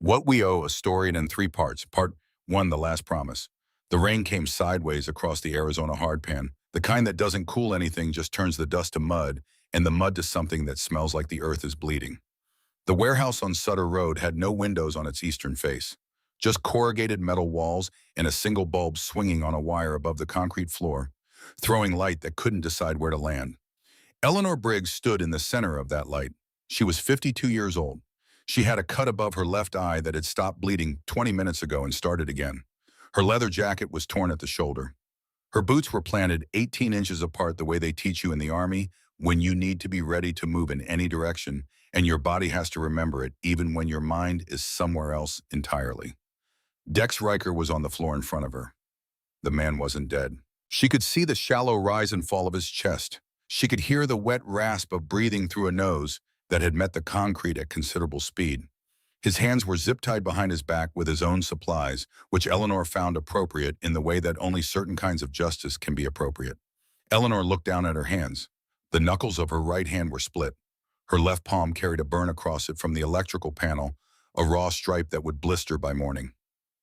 What We Owe, a story in three parts. Part 1, The Last Promise. The rain came sideways across the Arizona hardpan, the kind that doesn't cool anything, just turns the dust to mud, and the mud to something that smells like the earth is bleeding. The warehouse on Sutter Road had no windows on its eastern face, just corrugated metal walls and a single bulb swinging on a wire above the concrete floor, throwing light that couldn't decide where to land. Eleanor Briggs stood in the center of that light. She was 52 years old. She had a cut above her left eye that had stopped bleeding 20 minutes ago and started again. Her leather jacket was torn at the shoulder. Her boots were planted 18 inches apart the way they teach you in the Army, when you need to be ready to move in any direction, and your body has to remember it even when your mind is somewhere else entirely. Dex Riker was on the floor in front of her. The man wasn't dead. She could see the shallow rise and fall of his chest. She could hear the wet rasp of breathing through a nose that had met the concrete at considerable speed. His hands were zip-tied behind his back with his own supplies, which Eleanor found appropriate in the way that only certain kinds of justice can be appropriate. Eleanor looked down at her hands. The knuckles of her right hand were split. Her left palm carried a burn across it from the electrical panel, a raw stripe that would blister by morning.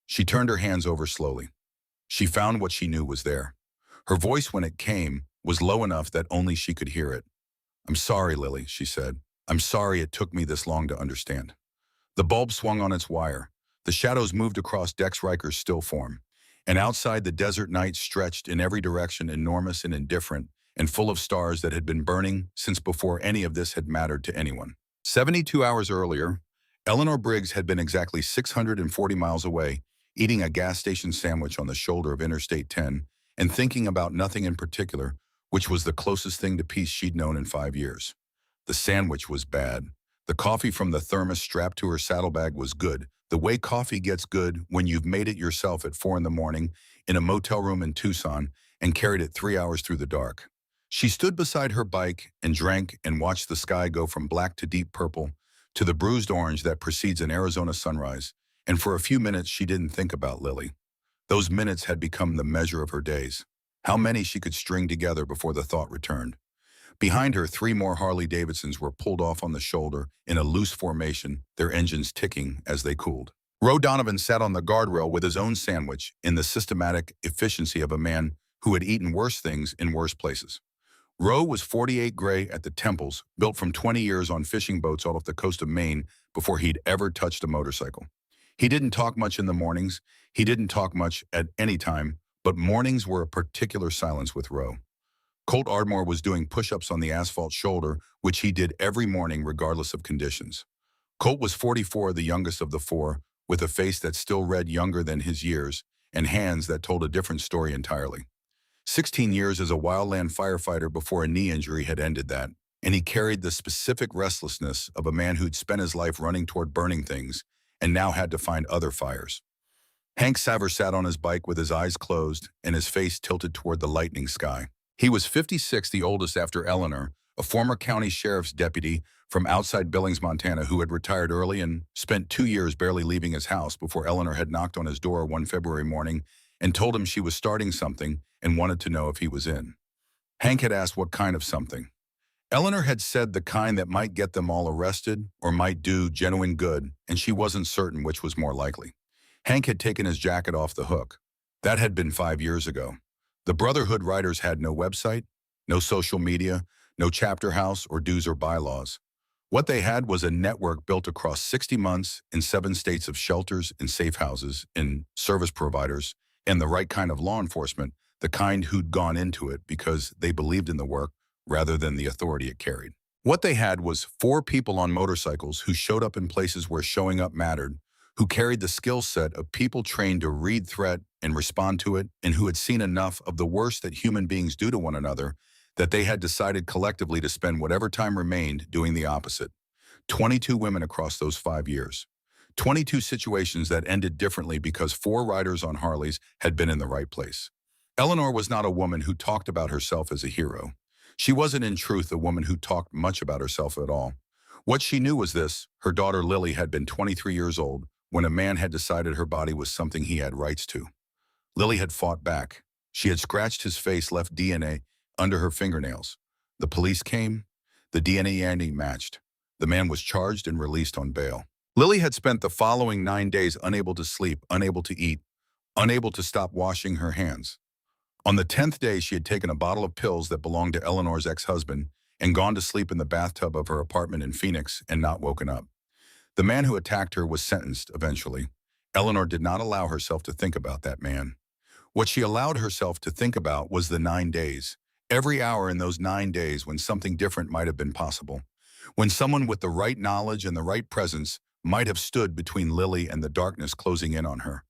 She turned her hands over slowly. She found what she knew was there. Her voice, when it came, was low enough that only she could hear it. "I'm sorry, Lily," she said. "I'm sorry it took me this long to understand." The bulb swung on its wire. The shadows moved across Dex Riker's still form. And outside, the desert night stretched in every direction, enormous and indifferent, and full of stars that had been burning since before any of this had mattered to anyone. 72 hours earlier, Eleanor Briggs had been exactly 640 miles away, eating a gas station sandwich on the shoulder of Interstate 10, and thinking about nothing in particular, which was the closest thing to peace she'd known in 5 years. The sandwich was bad. The coffee from the thermos strapped to her saddlebag was good, the way coffee gets good when you've made it yourself at 4 in the morning in a motel room in Tucson and carried it 3 hours through the dark. She stood beside her bike and drank and watched the sky go from black to deep purple to the bruised orange that precedes an Arizona sunrise, and for a few minutes she didn't think about Lily. Those minutes had become the measure of her days. How many she could string together before the thought returned. Behind her, 3 more Harley Davidsons were pulled off on the shoulder in a loose formation, their engines ticking as they cooled. Roe Donovan sat on the guardrail with his own sandwich in the systematic efficiency of a man who had eaten worse things in worse places. Roe was 48 gray at the temples, built from 20 years on fishing boats off the coast of Maine before he'd ever touched a motorcycle. He didn't talk much in the mornings. He didn't talk much at any time, but mornings were a particular silence with Roe. Colt Ardmore was doing push-ups on the asphalt shoulder, which he did every morning regardless of conditions. Colt was 44, the youngest of the 4, with a face that still read younger than his years, and hands that told a different story entirely. 16 years as a wildland firefighter before a knee injury had ended that, and he carried the specific restlessness of a man who'd spent his life running toward burning things and now had to find other fires. Hank Saver sat on his bike with his eyes closed and his face tilted toward the lightning sky. He was 56, the oldest after Eleanor, a former county sheriff's deputy from outside Billings, Montana, who had retired early and spent 2 years barely leaving his house before Eleanor had knocked on his door one February morning and told him she was starting something and wanted to know if he was in. Hank had asked what kind of something. Eleanor had said the kind that might get them all arrested or might do genuine good, and she wasn't certain which was more likely. Hank had taken his jacket off the hook. That had been 5 years ago. The Brotherhood writers had no website, no social media, no chapter house or dues or bylaws. What they had was a network built across 60 months in 7 states of shelters and safe houses and service providers and the right kind of law enforcement, the kind who'd gone into it because they believed in the work rather than the authority it carried. What they had was 4 people on motorcycles who showed up in places where showing up mattered, who carried the skill set of people trained to read threat and respond to it, and who had seen enough of the worst that human beings do to one another that they had decided collectively to spend whatever time remained doing the opposite. 22 women across those 5 years. 22 situations that ended differently because 4 riders on Harleys had been in the right place. Eleanor was not a woman who talked about herself as a hero. She wasn't in truth a woman who talked much about herself at all. What she knew was this: her daughter Lily had been 23 years old when a man had decided her body was something he had rights to. Lily had fought back. She had scratched his face, left DNA under her fingernails. The police came. The DNA matched. The man was charged and released on bail. Lily had spent the following 9 days unable to sleep, unable to eat, unable to stop washing her hands. On the 10th day, she had taken a bottle of pills that belonged to Eleanor's ex-husband and gone to sleep in the bathtub of her apartment in Phoenix and not woken up. The man who attacked her was sentenced eventually. Eleanor did not allow herself to think about that man. What she allowed herself to think about was the 9 days. Every hour in those 9 days when something different might have been possible. When someone with the right knowledge and the right presence might have stood between Lily and the darkness closing in on her.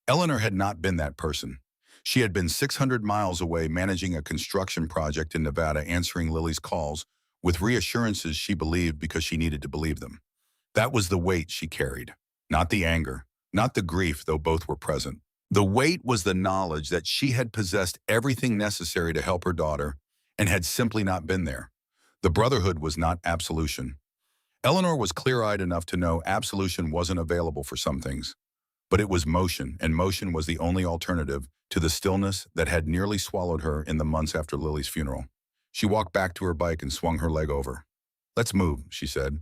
Eleanor had not been that person. She had been 600 miles away managing a construction project in Nevada, answering Lily's calls with reassurances she believed because she needed to believe them. That was the weight she carried, not the anger, not the grief, though both were present. The weight was the knowledge that she had possessed everything necessary to help her daughter and had simply not been there. The brotherhood was not absolution. Eleanor was clear-eyed enough to know absolution wasn't available for some things. But it was motion, and motion was the only alternative to the stillness that had nearly swallowed her in the months after Lily's funeral. She walked back to her bike and swung her leg over. "Let's move," she said.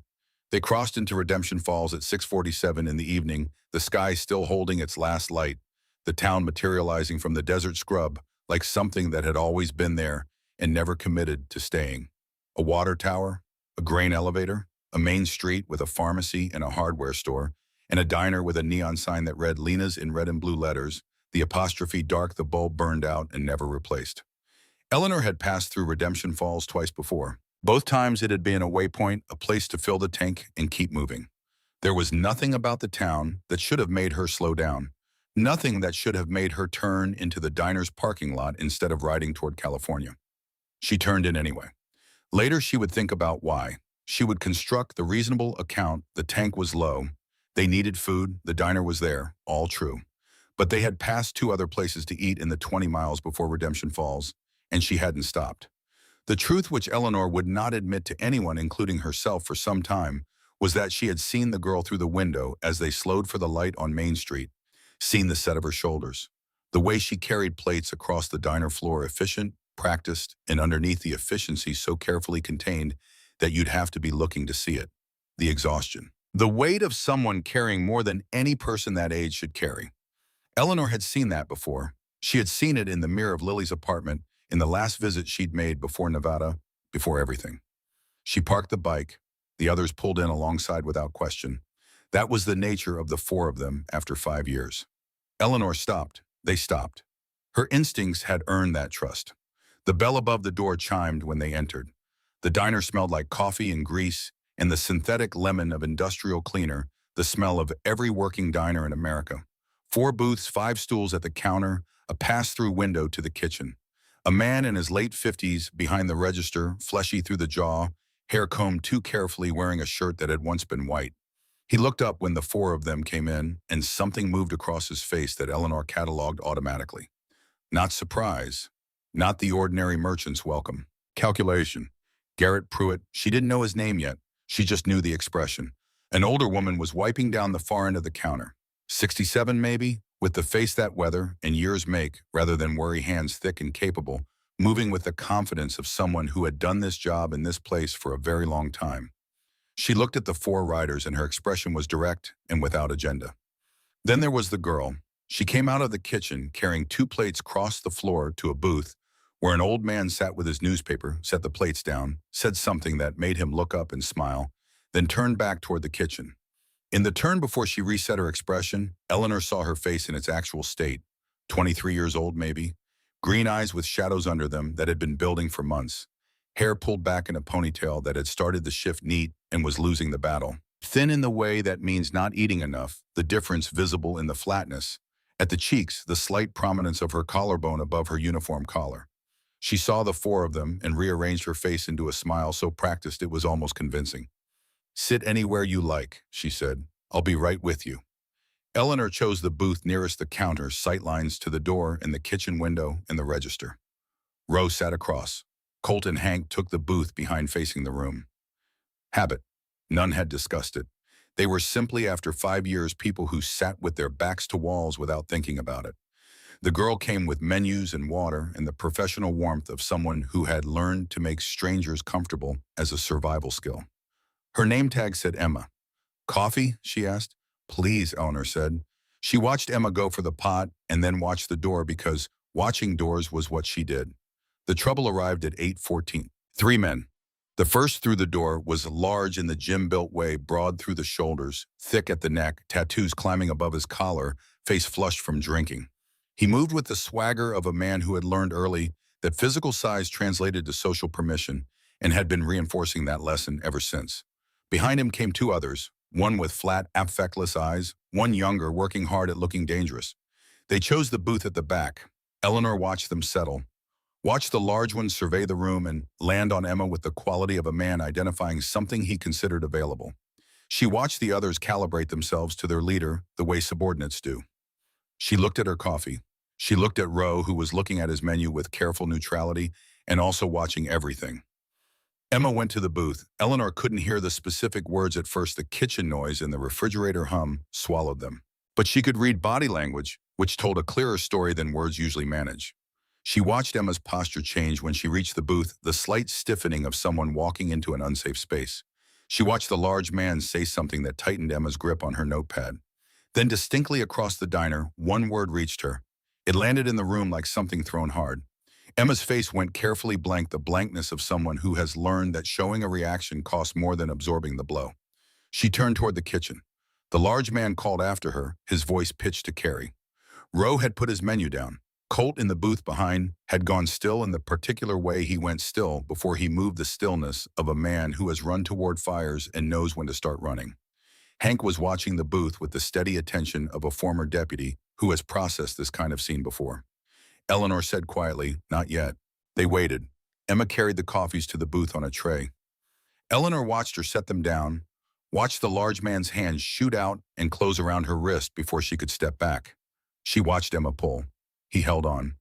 They crossed into Redemption Falls at 6:47 in the evening, the sky still holding its last light, the town materializing from the desert scrub like something that had always been there and never committed to staying. A water tower, a grain elevator, a main street with a pharmacy and a hardware store, and a diner with a neon sign that read Lena's in red and blue letters, the apostrophe dark, the bulb burned out and never replaced. Eleanor had passed through Redemption Falls twice before. Both times it had been a waypoint, a place to fill the tank and keep moving. There was nothing about the town that should have made her slow down. Nothing that should have made her turn into the diner's parking lot instead of riding toward California. She turned in anyway. Later she would think about why. She would construct the reasonable account the tank was low. They needed food, the diner was there, all true. But they had passed 2 other places to eat in the 20 miles before Redemption Falls, and she hadn't stopped. The truth which Eleanor would not admit to anyone, including herself, for some time, was that she had seen the girl through the window as they slowed for the light on Main Street, seen the set of her shoulders, the way she carried plates across the diner floor, efficient, practiced, and underneath the efficiency so carefully contained that you'd have to be looking to see it, the exhaustion. The weight of someone carrying more than any person that age should carry. Eleanor had seen that before. She had seen it in the mirror of Lily's apartment in the last visit she'd made before Nevada, before everything. She parked the bike. The others pulled in alongside without question. That was the nature of the 4 of them after 5 years. Eleanor stopped. They stopped. Her instincts had earned that trust. The bell above the door chimed when they entered. The diner smelled like coffee and grease, and the synthetic lemon of industrial cleaner, the smell of every working diner in America. 4 booths, 5 stools at the counter, a pass-through window to the kitchen. A man in his late 50s behind the register, fleshy through the jaw, hair combed too carefully, wearing a shirt that had once been white. He looked up when the 4 of them came in, and something moved across his face that Eleanor cataloged automatically. Not surprise. Not the ordinary merchant's welcome. Calculation. Garrett Pruitt, she didn't know his name yet. She just knew the expression. An older woman was wiping down the far end of the counter. 67 maybe, with the face that weather and years make, rather than worry, hands thick and capable, moving with the confidence of someone who had done this job in this place for a very long time. She looked at the 4 riders and her expression was direct and without agenda. Then there was the girl. She came out of the kitchen carrying 2 plates across the floor to a booth where an old man sat with his newspaper, set the plates down, said something that made him look up and smile, then turned back toward the kitchen. In the turn before she reset her expression, Eleanor saw her face in its actual state, 23 years old maybe, green eyes with shadows under them that had been building for months, hair pulled back in a ponytail that had started the shift neat and was losing the battle. Thin in the way that means not eating enough, the difference visible in the flatness. At the cheeks, the slight prominence of her collarbone above her uniform collar. She saw the 4 of them and rearranged her face into a smile so practiced it was almost convincing. "Sit anywhere you like," she said. "I'll be right with you." Eleanor chose the booth nearest the counter, sightlines to the door and the kitchen window and the register. Roe sat across. Colt and Hank took the booth behind facing the room. Habit. None had discussed it. They were simply, after 5 years, people who sat with their backs to walls without thinking about it. The girl came with menus and water and the professional warmth of someone who had learned to make strangers comfortable as a survival skill. Her name tag said Emma. Coffee? She asked. Please, Eleanor said. She watched Emma go for the pot and then watched the door because watching doors was what she did. The trouble arrived at 8:14. Three men. The first through the door was large in the gym-built way, broad through the shoulders, thick at the neck, tattoos climbing above his collar, face flushed from drinking. He moved with the swagger of a man who had learned early that physical size translated to social permission and had been reinforcing that lesson ever since. Behind him came two others, one with flat, affectless eyes, one younger, working hard at looking dangerous. They chose the booth at the back. Eleanor watched them settle, watched the large one survey the room and land on Emma with the quality of a man identifying something he considered available. She watched the others calibrate themselves to their leader the way subordinates do. She looked at her coffee. She looked at Roe, who was looking at his menu with careful neutrality and also watching everything. Emma went to the booth. Eleanor couldn't hear the specific words at first. The kitchen noise and the refrigerator hum swallowed them. But she could read body language, which told a clearer story than words usually manage. She watched Emma's posture change when she reached the booth, the slight stiffening of someone walking into an unsafe space. She watched the large man say something that tightened Emma's grip on her notepad. Then distinctly across the diner, one word reached her. It landed in the room like something thrown hard. Emma's face went carefully blank, the blankness of someone who has learned that showing a reaction costs more than absorbing the blow. She turned toward the kitchen. The large man called after her, his voice pitched to Carrie. Roe had put his menu down. Colt in the booth behind had gone still in the particular way he went still before he moved, the stillness of a man who has run toward fires and knows when to start running. Hank was watching the booth with the steady attention of a former deputy who has processed this kind of scene before. Eleanor said quietly, "Not yet." They waited. Emma carried the coffees to the booth on a tray. Eleanor watched her set them down, watched the large man's hands shoot out and close around her wrist before she could step back. She watched Emma pull. He held on.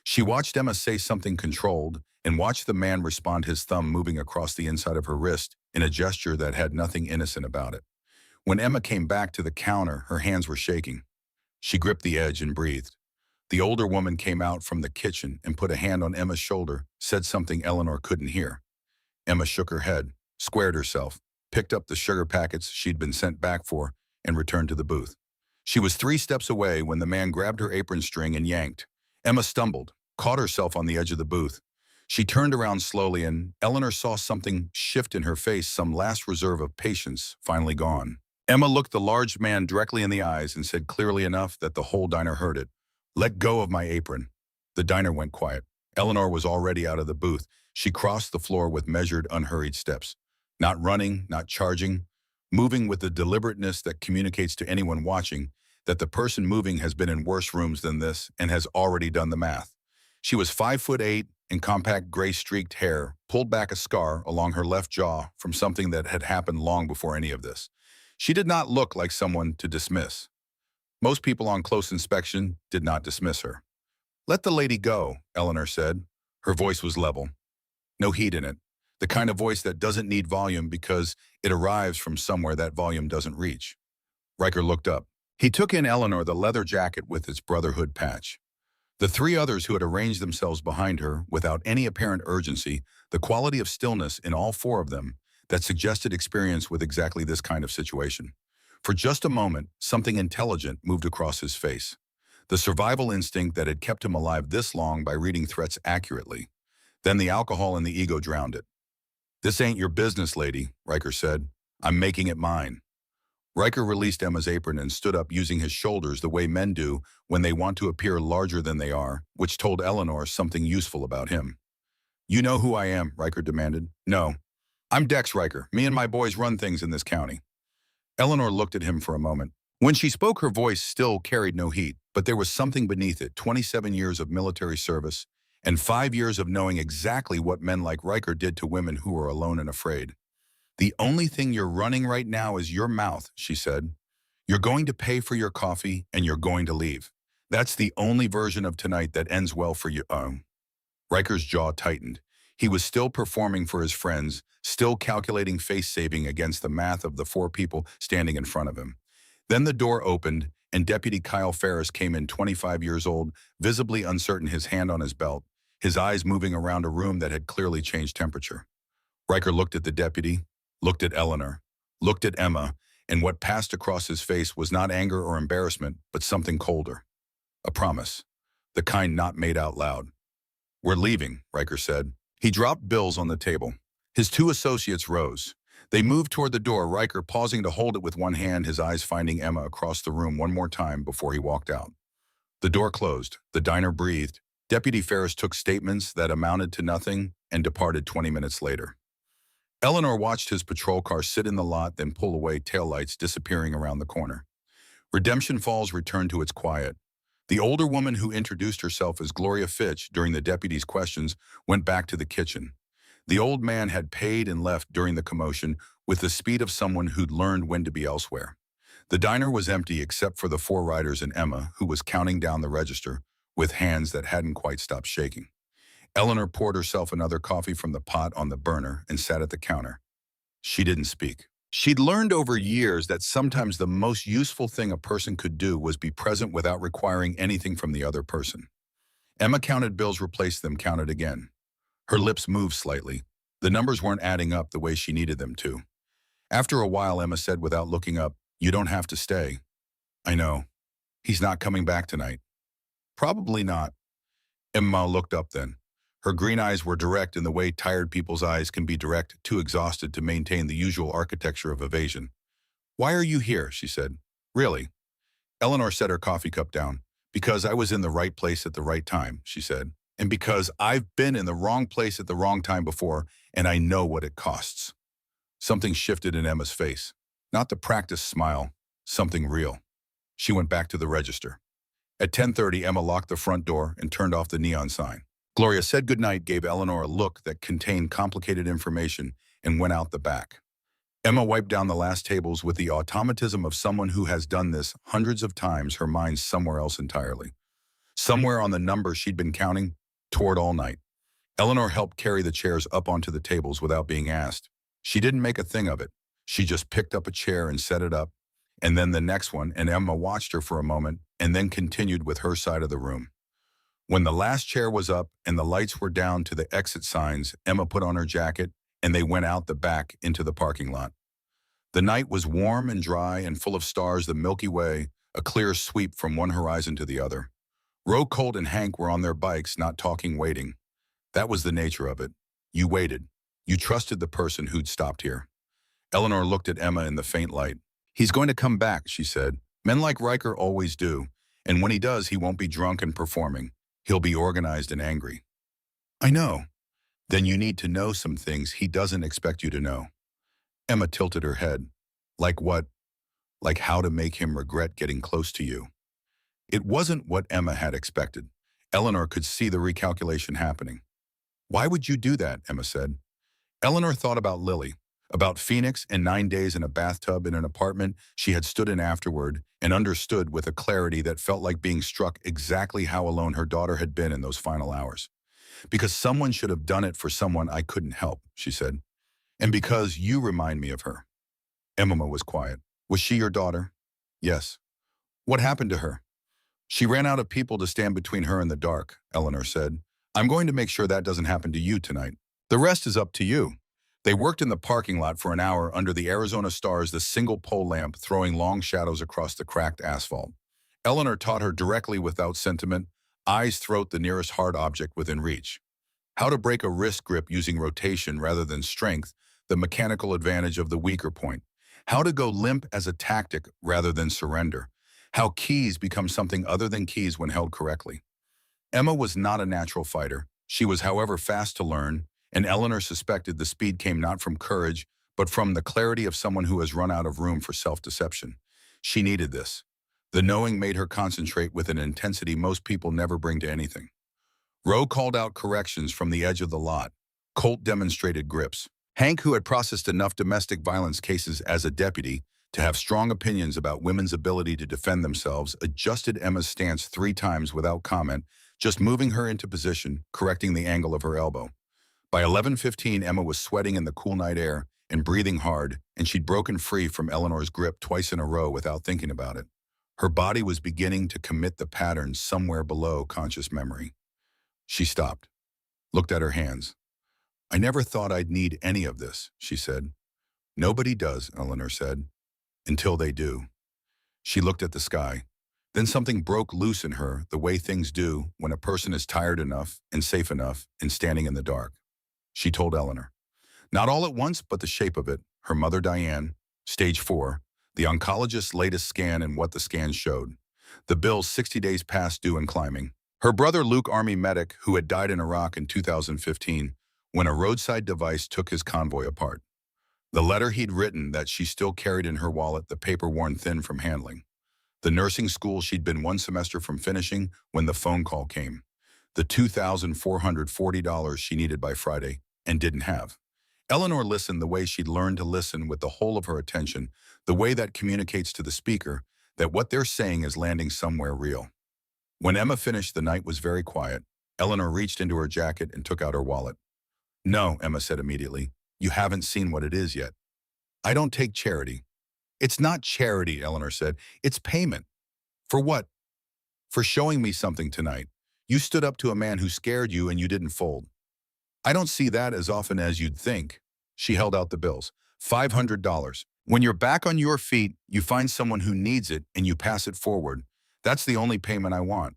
She watched Emma say something controlled and watched the man respond, his thumb moving across the inside of her wrist in a gesture that had nothing innocent about it. When Emma came back to the counter, her hands were shaking. She gripped the edge and breathed. The older woman came out from the kitchen and put a hand on Emma's shoulder, said something Eleanor couldn't hear. Emma shook her head, squared herself, picked up the sugar packets she'd been sent back for, and returned to the booth. She was 3 steps away when the man grabbed her apron string and yanked. Emma stumbled, caught herself on the edge of the booth. She turned around slowly and Eleanor saw something shift in her face, some last reserve of patience finally gone. Emma looked the large man directly in the eyes and said clearly enough that the whole diner heard it, "Let go of my apron." The diner went quiet. Eleanor was already out of the booth. She crossed the floor with measured, unhurried steps. Not running, not charging, moving with the deliberateness that communicates to anyone watching that the person moving has been in worse rooms than this and has already done the math. She was 5'8" and compact gray-streaked hair, pulled back a scar along her left jaw from something that had happened long before any of this. She did not look like someone to dismiss. Most people on close inspection did not dismiss her. "Let the lady go," Eleanor said. Her voice was level. No heat in it. The kind of voice that doesn't need volume because it arrives from somewhere that volume doesn't reach. Riker looked up. He took in Eleanor, the leather jacket with its brotherhood patch. The 3 others who had arranged themselves behind her without any apparent urgency, the quality of stillness in all 4 of them that suggested experience with exactly this kind of situation. For just a moment, something intelligent moved across his face. The survival instinct that had kept him alive this long by reading threats accurately. Then the alcohol and the ego drowned it. "This ain't your business, lady," Riker said. "I'm making it mine." Riker released Emma's apron and stood up, using his shoulders the way men do when they want to appear larger than they are, which told Eleanor something useful about him. "You know who I am?" Riker demanded. "No. I'm Dex Riker. Me and my boys run things in this county." Eleanor looked at him for a moment. When she spoke, her voice still carried no heat, but there was something beneath it, 27 years of military service and 5 years of knowing exactly what men like Riker did to women who were alone and afraid. "The only thing you're running right now is your mouth," she said. "You're going to pay for your coffee and you're going to leave. That's the only version of tonight that ends well for you." Riker's jaw tightened. He was still performing for his friends, still calculating face saving against the math of the 4 people standing in front of him. Then the door opened and Deputy Kyle Ferris came in, 25 years old, visibly uncertain, his hand on his belt, his eyes moving around a room that had clearly changed temperature. Riker looked at the deputy, looked at Eleanor, looked at Emma, and what passed across his face was not anger or embarrassment, but something colder. A promise. The kind not made out loud. "We're leaving," Riker said. He dropped bills on the table. His two associates rose. They moved toward the door, Riker pausing to hold it with one hand, his eyes finding Emma across the room one more time before he walked out. The door closed. The diner breathed. Deputy Ferris took statements that amounted to nothing and departed 20 minutes later. Eleanor watched his patrol car sit in the lot, then pull away, taillights disappearing around the corner. Redemption Falls returned to its quiet. The older woman who introduced herself as Gloria Fitch during the deputy's questions went back to the kitchen. The old man had paid and left during the commotion with the speed of someone who'd learned when to be elsewhere. The diner was empty except for the four riders and Emma, who was counting down the register with hands that hadn't quite stopped shaking. Eleanor poured herself another coffee from the pot on the burner and sat at the counter. She didn't speak. She'd learned over years that sometimes the most useful thing a person could do was be present without requiring anything from the other person. Emma counted bills, replaced them, counted again. Her lips moved slightly. The numbers weren't adding up the way she needed them to. After a while, Emma said without looking up, "You don't have to stay." "I know. He's not coming back tonight." "Probably not." Emma looked up then. Her green eyes were direct in the way tired people's eyes can be direct, too exhausted to maintain the usual architecture of evasion. "Why are you here?" she said. "Really?" Eleanor set her coffee cup down. "Because I was in the right place at the right time," she said. "And because I've been in the wrong place at the wrong time before, and I know what it costs." Something shifted in Emma's face. Not the practiced smile, something real. She went back to the register. At 10:30, Emma locked the front door and turned off the neon sign. Gloria said goodnight, gave Eleanor a look that contained complicated information, and went out the back. Emma wiped down the last tables with the automatism of someone who has done this hundreds of times, her mind somewhere else entirely. Somewhere on the number she'd been counting toward all night. Eleanor helped carry the chairs up onto the tables without being asked. She didn't make a thing of it. She just picked up a chair and set it up, and then the next one, and Emma watched her for a moment and then continued with her side of the room. When the last chair was up and the lights were down to the exit signs, Emma put on her jacket and they went out the back into the parking lot. The night was warm and dry and full of stars, the Milky Way, a clear sweep from one horizon to the other. Ro, Colt, and Hank were on their bikes, not talking, waiting. That was the nature of it. You waited. You trusted the person who'd stopped here. Eleanor looked at Emma in the faint light. "He's going to come back," she said. "Men like Riker always do. And when he does, he won't be drunk and performing. He'll be organized and angry." "I know." "Then you need to know some things he doesn't expect you to know." Emma tilted her head. "Like what?" "Like how to make him regret getting close to you." It wasn't what Emma had expected. Eleanor could see the recalculation happening. "Why would you do that?" Emma said. Eleanor thought about Lily, about Phoenix and 9 days in a bathtub in an apartment she had stood in afterward, and understood with a clarity that felt like being struck exactly how alone her daughter had been in those final hours. "Because someone should have done it for someone I couldn't help," she said. "And because you remind me of her." Emma was quiet. "Was she your daughter?" "Yes." "What happened to her?" "She ran out of people to stand between her and the dark," Eleanor said. "I'm going to make sure that doesn't happen to you tonight. The rest is up to you." They worked in the parking lot for an hour under the Arizona stars, the single pole lamp throwing long shadows across the cracked asphalt. Eleanor taught her directly without sentiment, eyes throat the nearest hard object within reach. How to break a wrist grip using rotation rather than strength, the mechanical advantage of the weaker point. How to go limp as a tactic rather than surrender. How keys become something other than keys when held correctly. Emma was not a natural fighter. She was, however, fast to learn, and Eleanor suspected the speed came not from courage, but from the clarity of someone who has run out of room for self-deception. She needed this. The knowing made her concentrate with an intensity most people never bring to anything. Ro called out corrections from the edge of the lot. Colt demonstrated grips. Hank, who had processed enough domestic violence cases as a deputy to have strong opinions about women's ability to defend themselves, adjusted Emma's stance 3 times without comment, just moving her into position, correcting the angle of her elbow. By 11:15, Emma was sweating in the cool night air and breathing hard, and she'd broken free from Eleanor's grip twice in a row without thinking about it. Her body was beginning to commit the patterns somewhere below conscious memory. She stopped, looked at her hands. "I never thought I'd need any of this," she said. "Nobody does," Eleanor said. Until they do. She looked at the sky. Then something broke loose in her, the way things do when a person is tired enough and safe enough and standing in the dark. She told Eleanor. Not all at once, but the shape of it. Her mother Diane, stage 4, the oncologist's latest scan and what the scan showed. The bills 60 days past due and climbing. Her brother Luke, Army medic, who had died in Iraq in 2015 when a roadside device took his convoy apart. The letter he'd written that she still carried in her wallet, the paper worn thin from handling. The nursing school she'd been one semester from finishing when the phone call came. The $2,440 she needed by Friday and didn't have. Eleanor listened the way she'd learned to listen, with the whole of her attention, the way that communicates to the speaker that what they're saying is landing somewhere real. When Emma finished, the night was very quiet. Eleanor reached into her jacket and took out her wallet. No, Emma said immediately. You haven't seen what it is yet. I don't take charity. It's not charity, Eleanor said. It's payment. For what? For showing me something tonight. You stood up to a man who scared you and you didn't fold. I don't see that as often as you'd think. She held out the bills. $500. When you're back on your feet, you find someone who needs it and you pass it forward. That's the only payment I want.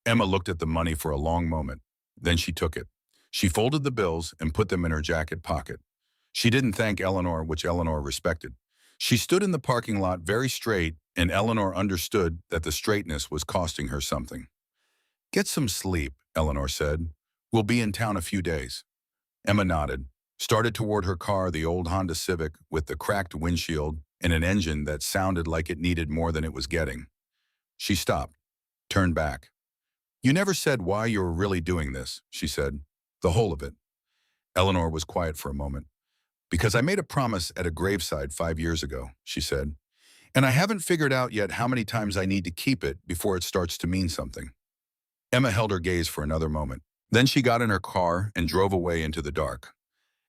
Emma looked at the money for a long moment. Then she took it. She folded the bills and put them in her jacket pocket. She didn't thank Eleanor, which Eleanor respected. She stood in the parking lot very straight, and Eleanor understood that the straightness was costing her something. Get some sleep, Eleanor said. We'll be in town a few days. Emma nodded, started toward her car, the old Honda Civic with the cracked windshield and an engine that sounded like it needed more than it was getting. She stopped, turned back. You never said why you were really doing this, she said. The whole of it. Eleanor was quiet for a moment. Because I made a promise at a graveside 5 years ago, she said. And I haven't figured out yet how many times I need to keep it before it starts to mean something. Emma held her gaze for another moment. Then she got in her car and drove away into the dark.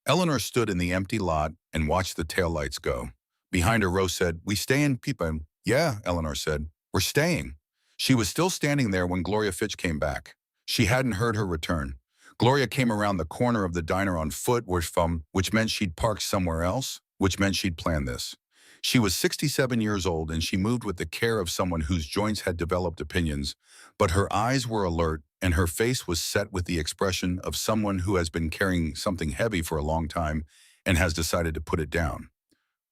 Eleanor stood in the empty lot and watched the taillights go. Behind her, Rose said, We staying, people? Yeah, Eleanor said. We're staying. She was still standing there when Gloria Fitch came back. She hadn't heard her return. Gloria came around the corner of the diner on foot, which meant she'd parked somewhere else, which meant she'd planned this. She was 67 years old, and she moved with the care of someone whose joints had developed opinions, but her eyes were alert, and her face was set with the expression of someone who has been carrying something heavy for a long time and has decided to put it down.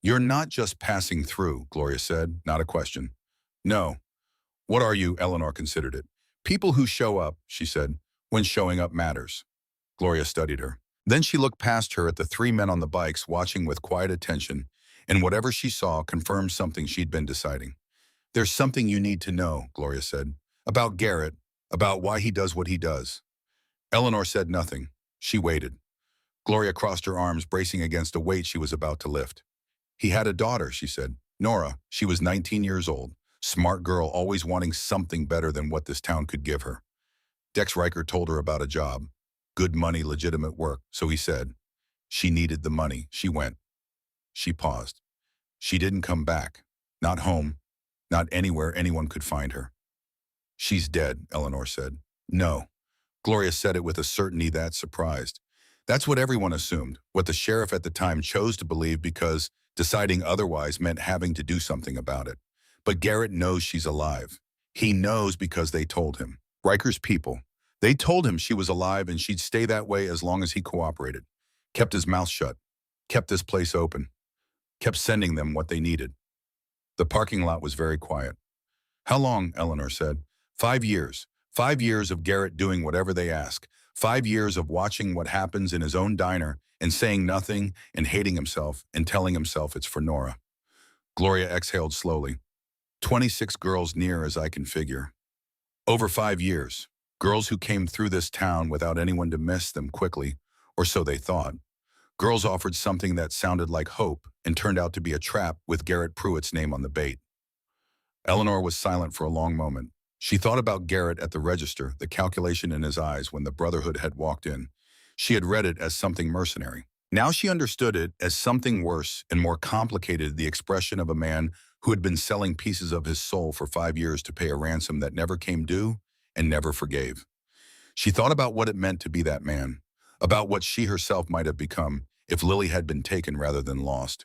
You're not just passing through, Gloria said, not a question. No. What are you? Eleanor considered it. People who show up, she said, when showing up matters. Gloria studied her. Then she looked past her at the 3 men on the bikes, watching with quiet attention, and whatever she saw confirmed something she'd been deciding. There's something you need to know, Gloria said, about Garrett, about why he does what he does. Eleanor said nothing. She waited. Gloria crossed her arms, bracing against a weight she was about to lift. He had a daughter, she said. Nora. She was 19 years old. Smart girl, always wanting something better than what this town could give her. Dex Riker told her about a job. Good money, legitimate work, so he said. She needed the money. She went. She paused. She didn't come back. Not home. Not anywhere anyone could find her. She's dead, Eleanor said. No. Gloria said it with a certainty that surprised. That's what everyone assumed, what the sheriff at the time chose to believe, because deciding otherwise meant having to do something about it. But Garrett knows she's alive. He knows because they told him. Riker's people. They told him she was alive and she'd stay that way as long as he cooperated. Kept his mouth shut. Kept this place open. Kept sending them what they needed. The parking lot was very quiet. How long? Eleanor said. 5 years. 5 years of Garrett doing whatever they ask. 5 years of watching what happens in his own diner and saying nothing and hating himself and telling himself it's for Nora. Gloria exhaled slowly. 26 girls, near as I can figure. Over 5 years. Girls who came through this town without anyone to miss them quickly, or so they thought. Girls offered something that sounded like hope and turned out to be a trap with Garrett Pruitt's name on the bait. Eleanor was silent for a long moment. She thought about Garrett at the register, the calculation in his eyes when the Brotherhood had walked in. She had read it as something mercenary. Now she understood it as something worse and more complicated, the expression of a man who had been selling pieces of his soul for 5 years to pay a ransom that never came due and never forgave. She thought about what it meant to be that man, about what she herself might have become if Lily had been taken rather than lost.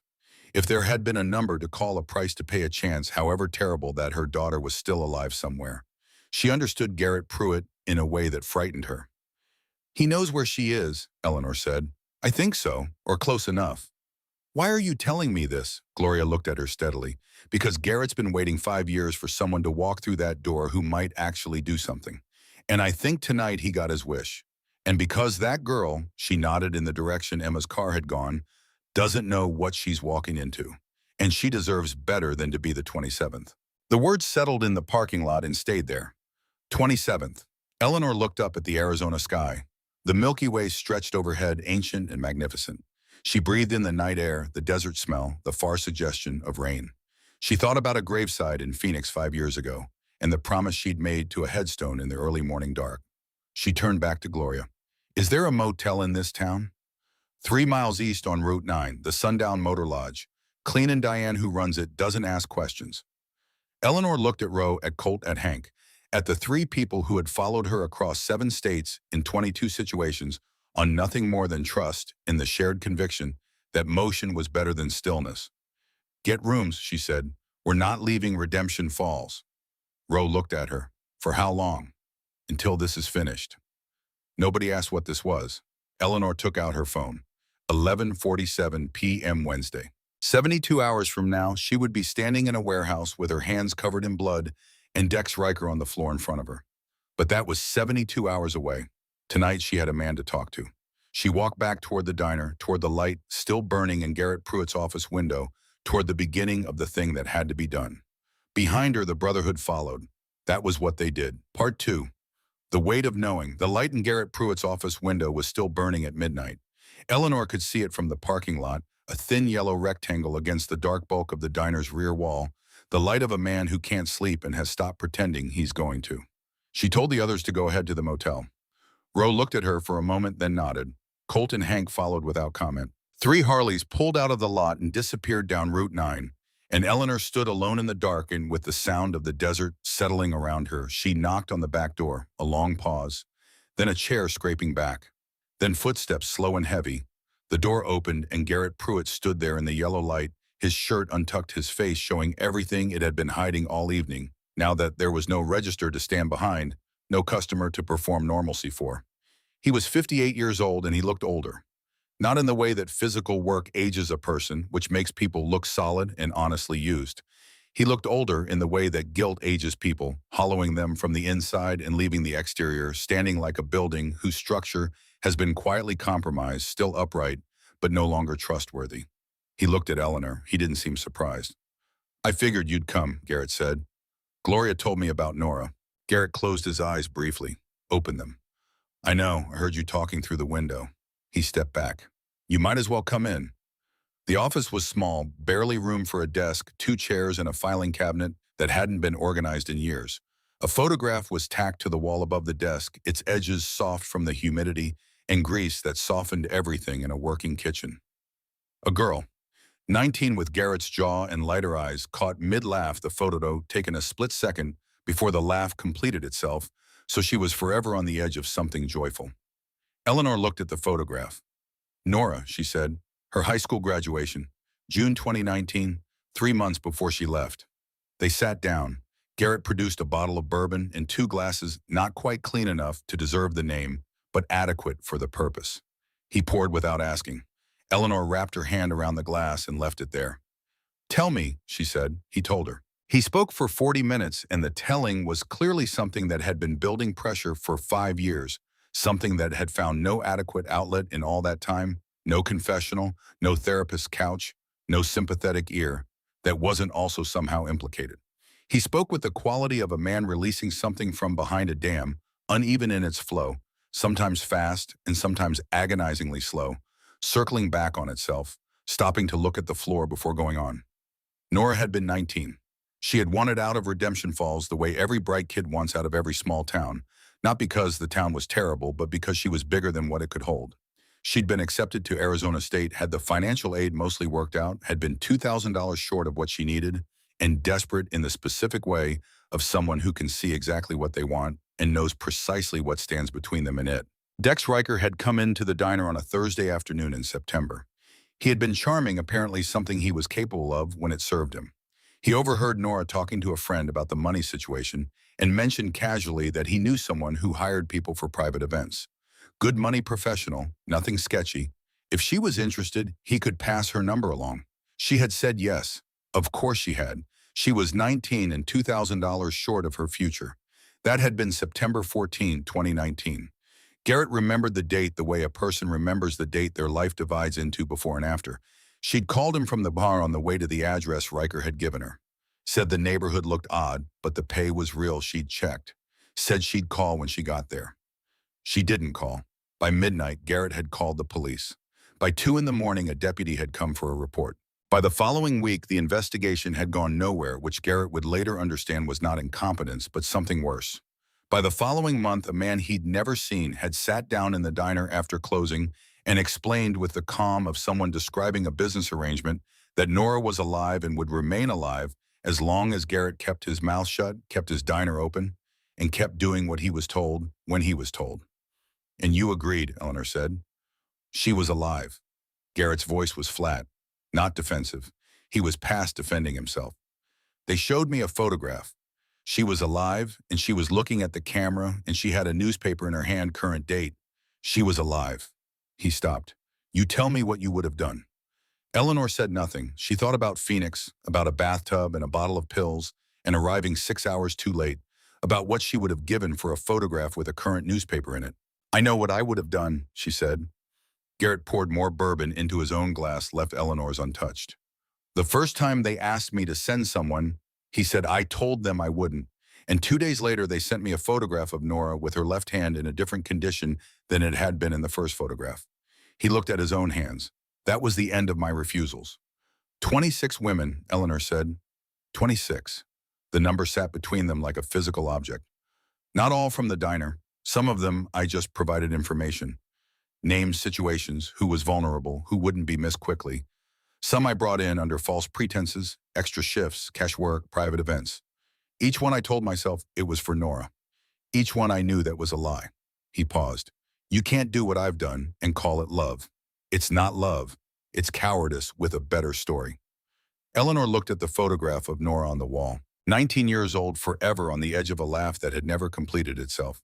If there had been a number to call, a price to pay, a chance, however terrible, that her daughter was still alive somewhere. She understood Garrett Pruitt in a way that frightened her. "He knows where she is," Eleanor said. "I think so, or close enough." "Why are you telling me this?" Gloria looked at her steadily. "Because Garrett's been waiting 5 years for someone to walk through that door who might actually do something. And I think tonight he got his wish. And because that girl," she nodded in the direction Emma's car had gone, "doesn't know what she's walking into. And she deserves better than to be the 27th. The words settled in the parking lot and stayed there. 27th. Eleanor looked up at the Arizona sky. The Milky Way stretched overhead, ancient and magnificent. She breathed in the night air, the desert smell, the far suggestion of rain. She thought about a graveside in Phoenix 5 years ago, and the promise she'd made to a headstone in the early morning dark. She turned back to Gloria. "Is there a motel in this town?" 3 miles east on Route 9, the Sundown Motor Lodge. Clean, and Diane, who runs it, doesn't ask questions. Eleanor looked at Roe, at Colt, at Hank, at the three people who had followed her across 7 states in 22 situations on nothing more than trust in the shared conviction that motion was better than stillness. "Get rooms," she said. "We're not leaving Redemption Falls." Roe looked at her. "For how long?" "Until this is finished." Nobody asked what this was. Eleanor took out her phone. 11:47 p.m. Wednesday. 72 hours from now, she would be standing in a warehouse with her hands covered in blood and Dex Riker on the floor in front of her. But that was 72 hours away. Tonight she had a man to talk to. She walked back toward the diner, toward the light still burning in Garrett Pruitt's office window, toward the beginning of the thing that had to be done. Behind her, the Brotherhood followed. That was what they did. Part 2. The weight of knowing. The light in Garrett Pruitt's office window was still burning at midnight. Eleanor could see it from the parking lot, a thin yellow rectangle against the dark bulk of the diner's rear wall, the light of a man who can't sleep and has stopped pretending he's going to. She told the others to go ahead to the motel. Roe looked at her for a moment, then nodded. Colt and Hank followed without comment. 3 Harleys pulled out of the lot and disappeared down Route 9, and Eleanor stood alone in the dark and with the sound of the desert settling around her. She knocked on the back door, a long pause, then a chair scraping back, then footsteps slow and heavy. The door opened and Garrett Pruitt stood there in the yellow light, his shirt untucked, his face showing everything it had been hiding all evening, now that there was no register to stand behind, no customer to perform normalcy for. He was 58 years old and he looked older. Not in the way that physical work ages a person, which makes people look solid and honestly used. He looked older in the way that guilt ages people, hollowing them from the inside and leaving the exterior standing like a building whose structure has been quietly compromised, still upright, but no longer trustworthy. He looked at Eleanor. He didn't seem surprised. "I figured you'd come," Garrett said. "Gloria told me about Nora." Garrett closed his eyes briefly, opened them. "I know, I heard you talking through the window." He stepped back. "You might as well come in." The office was small, barely room for a desk, 2 chairs and a filing cabinet that hadn't been organized in years. A photograph was tacked to the wall above the desk, its edges soft from the humidity and grease that softened everything in a working kitchen. A girl, 19 with Garrett's jaw and lighter eyes, caught mid-laugh the photo taken a split second before the laugh completed itself, so she was forever on the edge of something joyful. Eleanor looked at the photograph. "Nora," she said, "her high school graduation, June 2019, 3 months before she left." They sat down. Garrett produced a bottle of bourbon and 2 glasses, not quite clean enough to deserve the name, but adequate for the purpose. He poured without asking. Eleanor wrapped her hand around the glass and left it there. "Tell me," she said. He told her. He spoke for 40 minutes, and the telling was clearly something that had been building pressure for 5 years, something that had found no adequate outlet in all that time, no confessional, no therapist's couch, no sympathetic ear, that wasn't also somehow implicated. He spoke with the quality of a man releasing something from behind a dam, uneven in its flow, sometimes fast and sometimes agonizingly slow, circling back on itself, stopping to look at the floor before going on. Nora had been 19. She had wanted out of Redemption Falls the way every bright kid wants out of every small town, not because the town was terrible, but because she was bigger than what it could hold. She'd been accepted to Arizona State, had the financial aid mostly worked out, had been $2,000 short of what she needed, and desperate in the specific way of someone who can see exactly what they want and knows precisely what stands between them and it. Dex Riker had come into the diner on a Thursday afternoon in September. He had been charming, apparently something he was capable of when it served him. He overheard Nora talking to a friend about the money situation and mentioned casually that he knew someone who hired people for private events. Good money professional, nothing sketchy. If she was interested, he could pass her number along. She had said yes. Of course she had. She was 19 and $2,000 short of her future. That had been September 14, 2019. Garrett remembered the date the way a person remembers the date their life divides into before and after. She'd called him from the bar on the way to the address Riker had given her. Said the neighborhood looked odd, but the pay was real. She'd checked. Said she'd call when she got there. She didn't call. By midnight, Garrett had called the police. By 2 in the morning, a deputy had come for a report. By the following week, the investigation had gone nowhere, which Garrett would later understand was not incompetence, but something worse. By the following month, a man he'd never seen had sat down in the diner after closing and explained with the calm of someone describing a business arrangement that Nora was alive and would remain alive as long as Garrett kept his mouth shut, kept his diner open, and kept doing what he was told when he was told. And you agreed, Eleanor said. She was alive. Garrett's voice was flat, not defensive. He was past defending himself. They showed me a photograph. She was alive, and she was looking at the camera, and she had a newspaper in her hand, current date. She was alive. He stopped. You tell me what you would have done. Eleanor said nothing. She thought about Phoenix, about a bathtub and a bottle of pills, and arriving 6 hours too late, about what she would have given for a photograph with a current newspaper in it. I know what I would have done, she said. Garrett poured more bourbon into his own glass, left Eleanor's untouched. The first time they asked me to send someone, he said, I told them I wouldn't. And 2 days later, they sent me a photograph of Nora with her left hand in a different condition than it had been in the first photograph. He looked at his own hands. That was the end of my refusals. 26 women, Eleanor said. 26. The number sat between them like a physical object. Not all from the diner. Some of them I just provided information. Names, situations, who was vulnerable, who wouldn't be missed quickly. Some I brought in under false pretenses, extra shifts, cash work, private events. Each one I told myself it was for Nora. Each one I knew that was a lie. He paused. You can't do what I've done and call it love. It's not love. It's cowardice with a better story. Eleanor looked at the photograph of Nora on the wall, 19 years old, forever on the edge of a laugh that had never completed itself.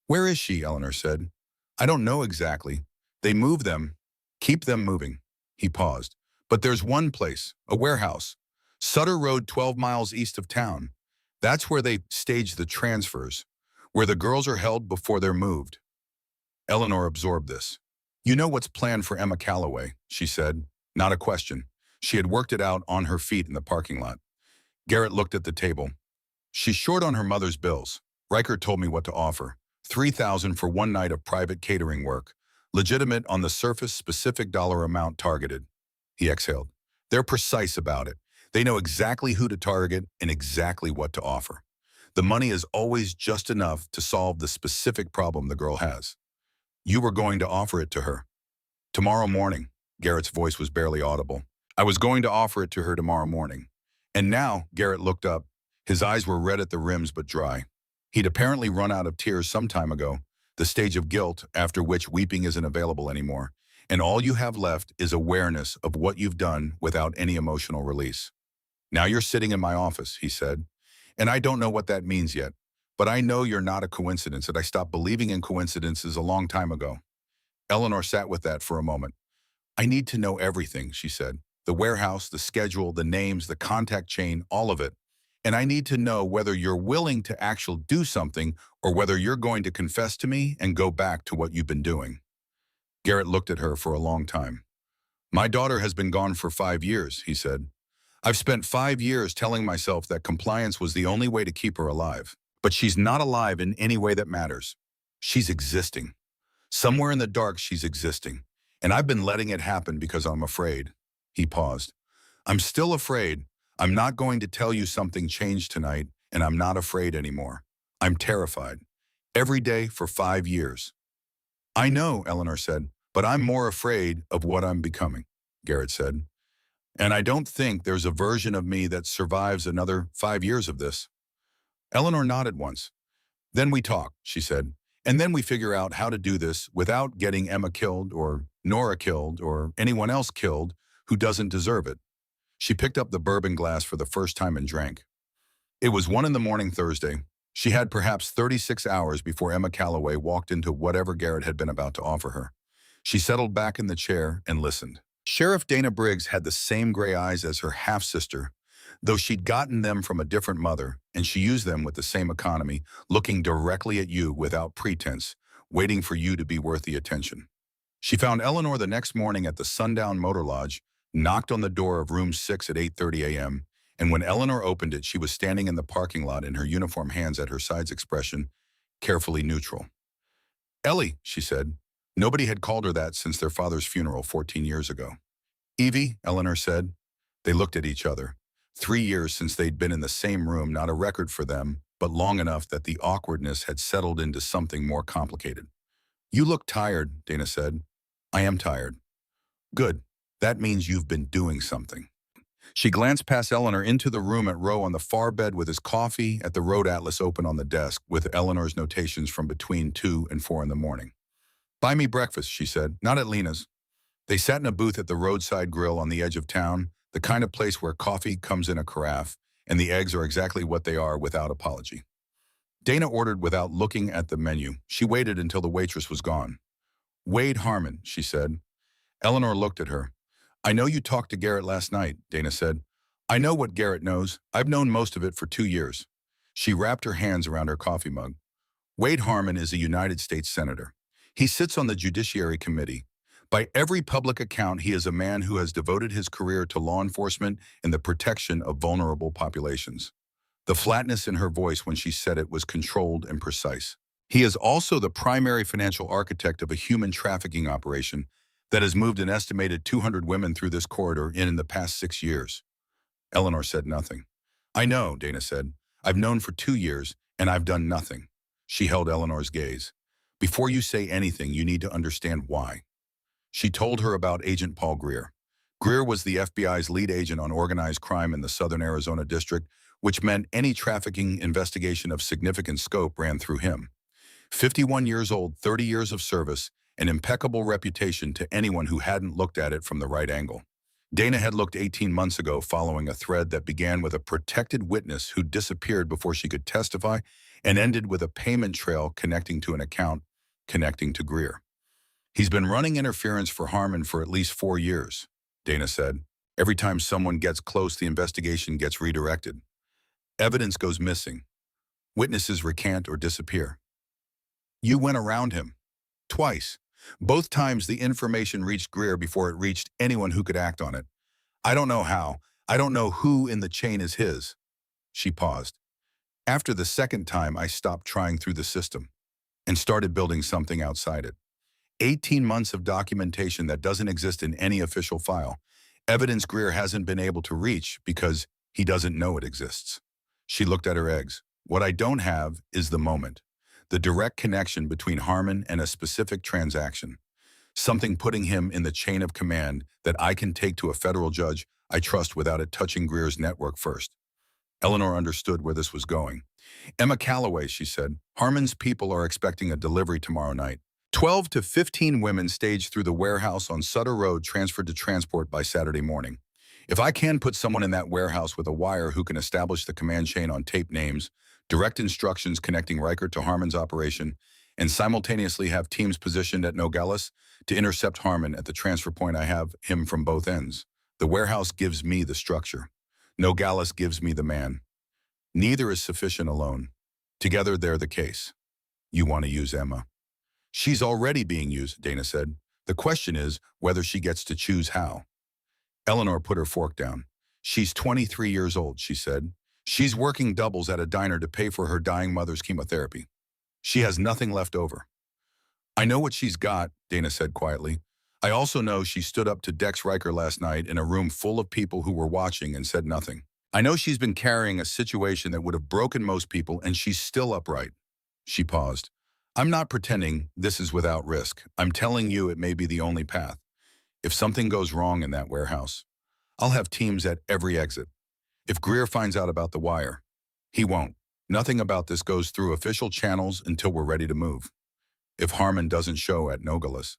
Where is she? Eleanor said. I don't know exactly. They move them. Keep them moving. He paused. But there's one place, a warehouse. Sutter Road, 12 miles east of town. That's where they stage the transfers, where the girls are held before they're moved. Eleanor absorbed this. You know what's planned for Emma Calloway, she said. Not a question. She had worked it out on her feet in the parking lot. Garrett looked at the table. She's short on her mother's bills. Riker told me what to offer. $3,000 for one night of private catering work. Legitimate on the surface, specific dollar amount targeted. He exhaled. They're precise about it. They know exactly who to target and exactly what to offer. The money is always just enough to solve the specific problem the girl has. You were going to offer it to her. Tomorrow morning. Garrett's voice was barely audible. I was going to offer it to her tomorrow morning. And now, Garrett looked up. His eyes were red at the rims but dry. He'd apparently run out of tears some time ago, the stage of guilt after which weeping isn't available anymore. And all you have left is awareness of what you've done without any emotional release. Now you're sitting in my office, he said. And I don't know what that means yet, but I know you're not a coincidence, that I stopped believing in coincidences a long time ago. Eleanor sat with that for a moment. I need to know everything, she said. The warehouse, the schedule, the names, the contact chain, all of it. And I need to know whether you're willing to actually do something or whether you're going to confess to me and go back to what you've been doing. Garrett looked at her for a long time. My daughter has been gone for 5 years, he said. I've spent 5 years telling myself that compliance was the only way to keep her alive. But she's not alive in any way that matters. She's existing. Somewhere in the dark, she's existing. And I've been letting it happen because I'm afraid. He paused. I'm still afraid. I'm not going to tell you something changed tonight, and I'm not afraid anymore. I'm terrified. Every day for 5 years. I know, Eleanor said, but I'm more afraid of what I'm becoming, Garrett said. And I don't think there's a version of me that survives another 5 years of this. Eleanor nodded once. Then we talk, she said, and then we figure out how to do this without getting Emma killed or Nora killed, or anyone else killed, who doesn't deserve it. She picked up the bourbon glass for the first time and drank. It was 1 in the morning Thursday. She had perhaps 36 hours before Emma Calloway walked into whatever Garrett had been about to offer her. She settled back in the chair and listened. Sheriff Dana Briggs had the same gray eyes as her half-sister, though she'd gotten them from a different mother, and she used them with the same economy, looking directly at you without pretense, waiting for you to be worth the attention. She found Eleanor the next morning at the Sundown Motor Lodge, knocked on the door of room 6 at 8:30 a.m., and when Eleanor opened it, she was standing in the parking lot in her uniform, hands at her sides, expression carefully neutral. "Ellie," she said. Nobody had called her that since their father's funeral 14 years ago. "Evie," Eleanor said. They looked at each other. 3 years since they'd been in the same room, not a record for them, but long enough that the awkwardness had settled into something more complicated. "You look tired," Dana said. "I am tired." "Good. That means you've been doing something." She glanced past Eleanor into the room at Roe on the far bed with his coffee, at the road atlas open on the desk with Eleanor's notations from between 2 and 4 in the morning. "Buy me breakfast," she said, "not at Lena's." They sat in a booth at the roadside grill on the edge of town, the kind of place where coffee comes in a carafe and the eggs are exactly what they are without apology. Dana ordered without looking at the menu. She waited until the waitress was gone. "Wade Harmon," she said. Eleanor looked at her. "I know you talked to Garrett last night," Dana said. "I know what Garrett knows. I've known most of it for 2 years." She wrapped her hands around her coffee mug. "Wade Harmon is a United States Senator. He sits on the Judiciary Committee. By every public account, he is a man who has devoted his career to law enforcement and the protection of vulnerable populations." The flatness in her voice when she said it was controlled and precise. "He is also the primary financial architect of a human trafficking operation that has moved an estimated 200 women through this corridor in the past 6 years." Eleanor said nothing. "I know," Dana said. "I've known for 2 years, and I've done nothing." She held Eleanor's gaze. "Before you say anything, you need to understand why." She told her about Agent Paul Greer. Greer was the FBI's lead agent on organized crime in the Southern Arizona district, which meant any trafficking investigation of significant scope ran through him. 51 years old, 30 years of service, an impeccable reputation to anyone who hadn't looked at it from the right angle. Dana had looked 18 months ago following a thread that began with a protected witness who disappeared before she could testify and ended with a payment trail connecting to an account connecting to Greer. "He's been running interference for Harmon for at least 4 years, Dana said. "Every time someone gets close, the investigation gets redirected. Evidence goes missing. Witnesses recant or disappear. You went around him. Twice. Both times the information reached Greer before it reached anyone who could act on it. I don't know how. I don't know who in the chain is his." She paused. "After the second time, I stopped trying through the system and started building something outside it. 18 months of documentation that doesn't exist in any official file. Evidence Greer hasn't been able to reach because he doesn't know it exists." She looked at her eggs. "What I don't have is the moment. The direct connection between Harmon and a specific transaction. Something putting him in the chain of command that I can take to a federal judge I trust without it touching Greer's network first." Eleanor understood where this was going. "Emma Calloway," she said. "Harmon's people are expecting a delivery tomorrow night. 12 to 15 women staged through the warehouse on Sutter Road, transferred to transport by Saturday morning. If I can put someone in that warehouse with a wire who can establish the command chain on tape names, direct instructions connecting Riker to Harmon's operation, and simultaneously have teams positioned at Nogales to intercept Harmon at the transfer point, I have him from both ends. The warehouse gives me the structure. Nogales gives me the man. Neither is sufficient alone. Together they're the case. You want to use Emma." "She's already being used," Dana said. "The question is whether she gets to choose how." Eleanor put her fork down. "She's 23 years old," she said. "She's working doubles at a diner to pay for her dying mother's chemotherapy. She has nothing left over." "I know what she's got," Dana said quietly. "I also know she stood up to Dex Riker last night in a room full of people who were watching and said nothing. I know she's been carrying a situation that would have broken most people, and she's still upright." She paused. "I'm not pretending this is without risk. I'm telling you it may be the only path. If something goes wrong in that warehouse, I'll have teams at every exit. If Greer finds out about the wire, he won't. Nothing about this goes through official channels until we're ready to move. If Harmon doesn't show at Nogales,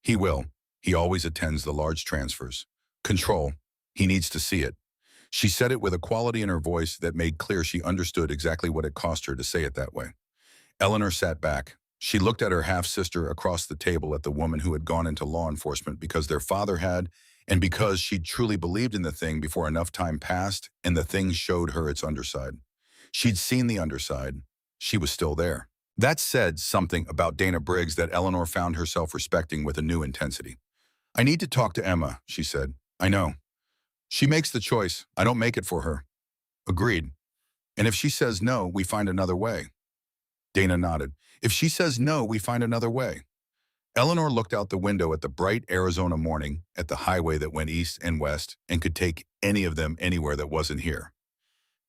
he will. He always attends the large transfers. Control. He needs to see it. She said it with a quality in her voice that made clear she understood exactly what it cost her to say it that way. Eleanor sat back. She looked at her half-sister across the table at the woman who had gone into law enforcement because their father had, and because she truly believed in the thing before enough time passed and the thing showed her its underside. She'd seen the underside. She was still there. That said something about Dana Briggs that Eleanor found herself respecting with a new intensity. "I need to talk to Emma," she said. "I know. She makes the choice. I don't make it for her." "Agreed. And if she says no, we find another way." Dana nodded. "If she says no, we find another way." Eleanor looked out the window at the bright Arizona morning, at the highway that went east and west and could take any of them anywhere that wasn't here.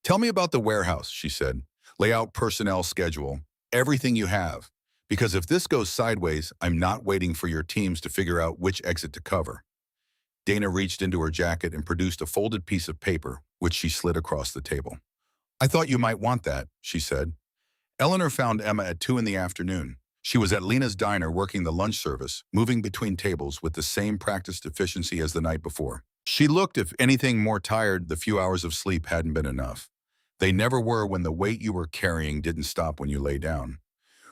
"Tell me about the warehouse," she said. "Lay out personnel schedule, everything you have. Because if this goes sideways, I'm not waiting for your teams to figure out which exit to cover." Dana reached into her jacket and produced a folded piece of paper, which she slid across the table. "I thought you might want that," she said. Eleanor found Emma at 2 in the afternoon. She was at Lena's diner working the lunch service, moving between tables with the same practiced efficiency as the night before. She looked, if anything, more tired. The few hours of sleep hadn't been enough. They never were when the weight you were carrying didn't stop when you lay down.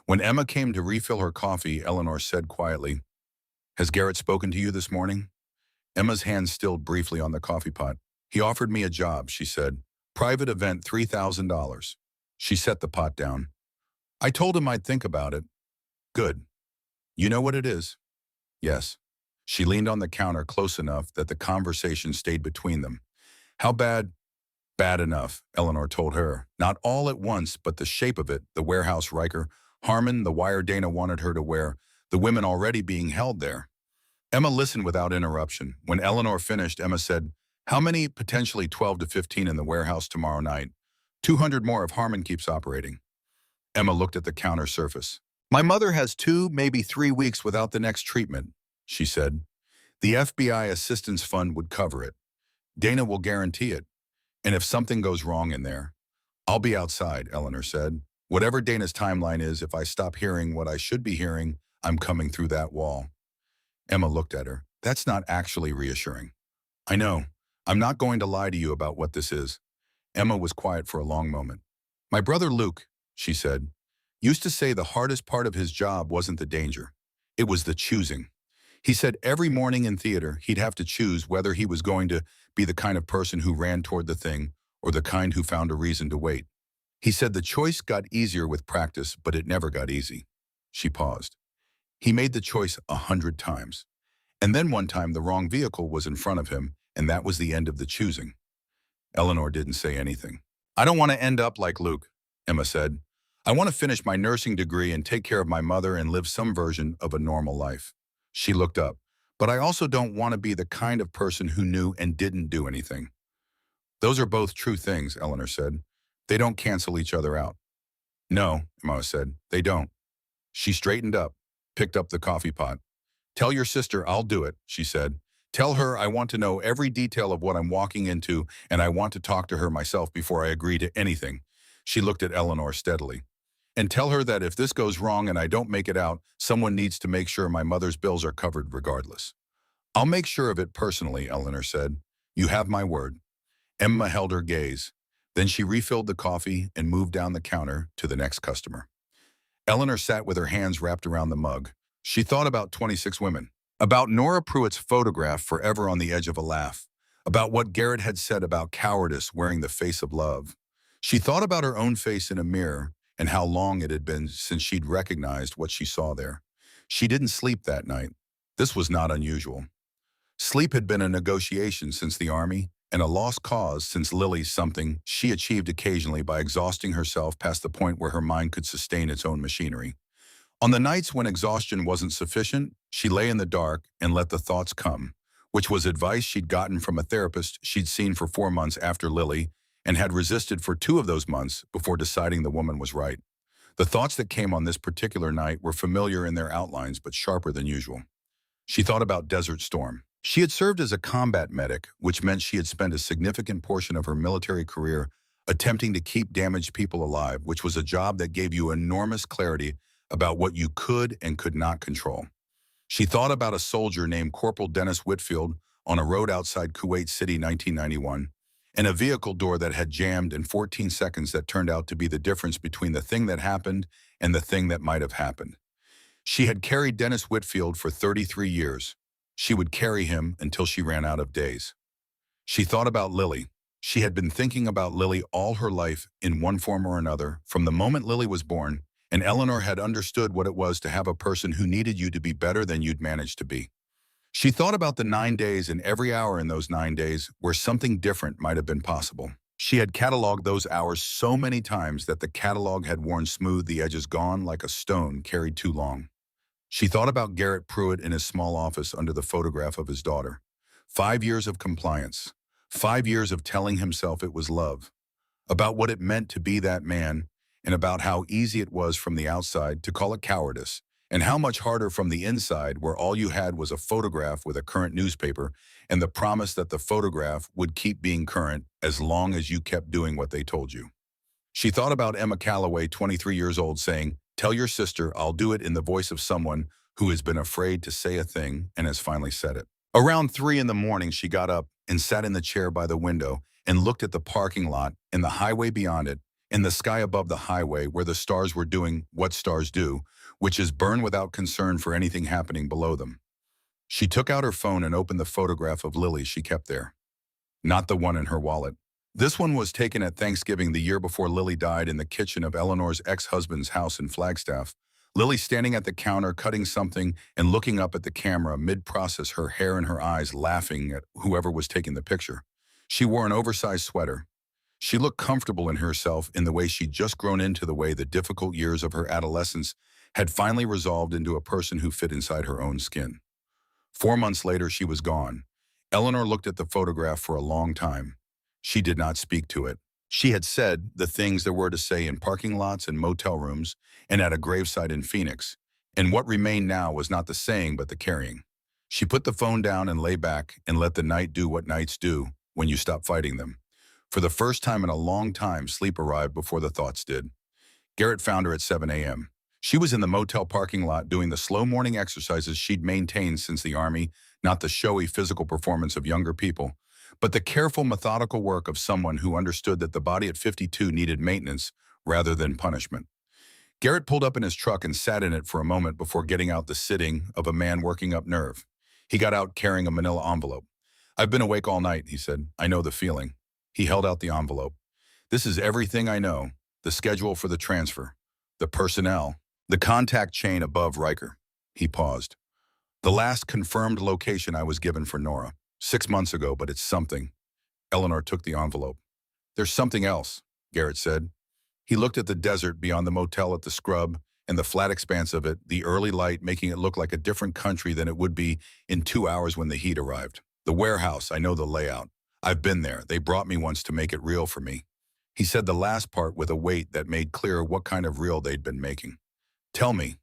When Emma came to refill her coffee, Eleanor said quietly, "Has Garrett spoken to you this morning?" Emma's hand stilled briefly on the coffee pot. "He offered me a job," she said. "Private event, $3,000. She set the pot down. "I told him I'd think about it." "Good. You know what it is?" "Yes." She leaned on the counter close enough that the conversation stayed between them. "How bad?" "Bad enough," Eleanor told her. Not all at once, but the shape of it, the warehouse Riker, Harmon, the wire Dana wanted her to wear, the women already being held there. Emma listened without interruption. When Eleanor finished, Emma said, "How many? Potentially 12 to 15 in the warehouse tomorrow night. 200 more if Harmon keeps operating." Emma looked at the counter surface. "My mother has 2, maybe 3 weeks without the next treatment," she said. "The FBI Assistance Fund would cover it. Dana will guarantee it. And if something goes wrong in there, I'll be outside," Eleanor said. "Whatever Dana's timeline is, if I stop hearing what I should be hearing, I'm coming through that wall." Emma looked at her. "That's not actually reassuring." "I know. I'm not going to lie to you about what this is." Emma was quiet for a long moment. "My brother Luke," she said, "used to say the hardest part of his job wasn't the danger. It was the choosing. He said every morning in theater he'd have to choose whether he was going to be the kind of person who ran toward the thing or the kind who found a reason to wait. He said the choice got easier with practice, but it never got easy." She paused. "He made the choice 100 times. And then one time the wrong vehicle was in front of him, and that was the end of the choosing." Eleanor didn't say anything. "I don't want to end up like Luke," Emma said. "I want to finish my nursing degree and take care of my mother and live some version of a normal life." She looked up. "But I also don't want to be the kind of person who knew and didn't do anything." "Those are both true things," Eleanor said. "They don't cancel each other out." "No," Emma said, "they don't." She straightened up, picked up the coffee pot. "Tell your sister I'll do it," she said. "Tell her I want to know every detail of what I'm walking into, and I want to talk to her myself before I agree to anything." She looked at Eleanor steadily. "And tell her that if this goes wrong and I don't make it out, someone needs to make sure my mother's bills are covered regardless." "I'll make sure of it personally," Eleanor said. "You have my word." Emma held her gaze. Then she refilled the coffee and moved down the counter to the next customer. Eleanor sat with her hands wrapped around the mug. She thought about 26 women. About Nora Pruitt's photograph forever on the edge of a laugh. About what Garrett had said about cowardice wearing the face of love. She thought about her own face in a mirror and how long it had been since she'd recognized what she saw there. She didn't sleep that night. This was not unusual. Sleep had been a negotiation since the Army and a lost cause since Lily's, something she achieved occasionally by exhausting herself past the point where her mind could sustain its own machinery. On the nights when exhaustion wasn't sufficient, she lay in the dark and let the thoughts come, which was advice she'd gotten from a therapist she'd seen for 4 months after Lily and had resisted for 2 of those months before deciding the woman was right. The thoughts that came on this particular night were familiar in their outlines but sharper than usual. She thought about Desert Storm. She had served as a combat medic, which meant she had spent a significant portion of her military career attempting to keep damaged people alive, which was a job that gave you enormous clarity about what you could and could not control. She thought about a soldier named Corporal Dennis Whitfield on a road outside Kuwait City, 1991, and a vehicle door that had jammed in 14 seconds that turned out to be the difference between the thing that happened and the thing that might have happened. She had carried Dennis Whitfield for 33 years. She would carry him until she ran out of days. She thought about Lily. She had been thinking about Lily all her life in one form or another, from the moment Lily was born, and Eleanor had understood what it was to have a person who needed you to be better than you'd managed to be. She thought about the 9 days and every hour in those 9 days where something different might have been possible. She had cataloged those hours so many times that the catalog had worn smooth, the edges gone like a stone carried too long. She thought about Garrett Pruitt in his small office under the photograph of his daughter. 5 years of compliance. 5 years of telling himself it was love. About what it meant to be that man, and about how easy it was from the outside to call it cowardice, and how much harder from the inside where all you had was a photograph with a current newspaper and the promise that the photograph would keep being current as long as you kept doing what they told you. She thought about Emma Calloway, 23 years old, saying, "Tell your sister I'll do it," in the voice of someone who has been afraid to say a thing and has finally said it. Around 3 in the morning, she got up and sat in the chair by the window and looked at the parking lot and the highway beyond it and the sky above the highway where the stars were doing what stars do, which is burn without concern for anything happening below them. She took out her phone and opened the photograph of Lily she kept there. Not the one in her wallet. This one was taken at Thanksgiving the year before Lily died in the kitchen of Eleanor's ex-husband's house in Flagstaff. Lily standing at the counter cutting something and looking up at the camera mid-process, her hair in her eyes, laughing at whoever was taking the picture. She wore an oversized sweater. She looked comfortable in herself in the way she'd just grown into, the way the difficult years of her adolescence had finally resolved into a person who fit inside her own skin. 4 months later, she was gone. Eleanor looked at the photograph for a long time. She did not speak to it. She had said the things there were to say in parking lots and motel rooms and at a gravesite in Phoenix, and what remained now was not the saying but the carrying. She put the phone down and lay back and let the night do what nights do when you stop fighting them. For the first time in a long time, sleep arrived before the thoughts did. Garrett found her at 7 a.m. She was in the motel parking lot doing the slow morning exercises she'd maintained since the Army, not the showy physical performance of younger people, but the careful, methodical work of someone who understood that the body at 52 needed maintenance rather than punishment. Garrett pulled up in his truck and sat in it for a moment before getting out, the sitting of a man working up nerve. He got out carrying a manila envelope. "I've been awake all night," he said. "I know the feeling." He held out the envelope. "This is everything I know. The schedule for the transfer, the personnel, the contact chain above Riker." He paused. "The last confirmed location I was given for Nora. 6 months ago, but it's something." Eleanor took the envelope. "There's something else," Garrett said. He looked at the desert beyond the motel, at the scrub and the flat expanse of it, the early light making it look like a different country than it would be in 2 hours when the heat arrived. "The warehouse, I know the layout. I've been there. They brought me once to make it real for me." He said the last part with a weight that made clear what kind of real they'd been making. "Tell me."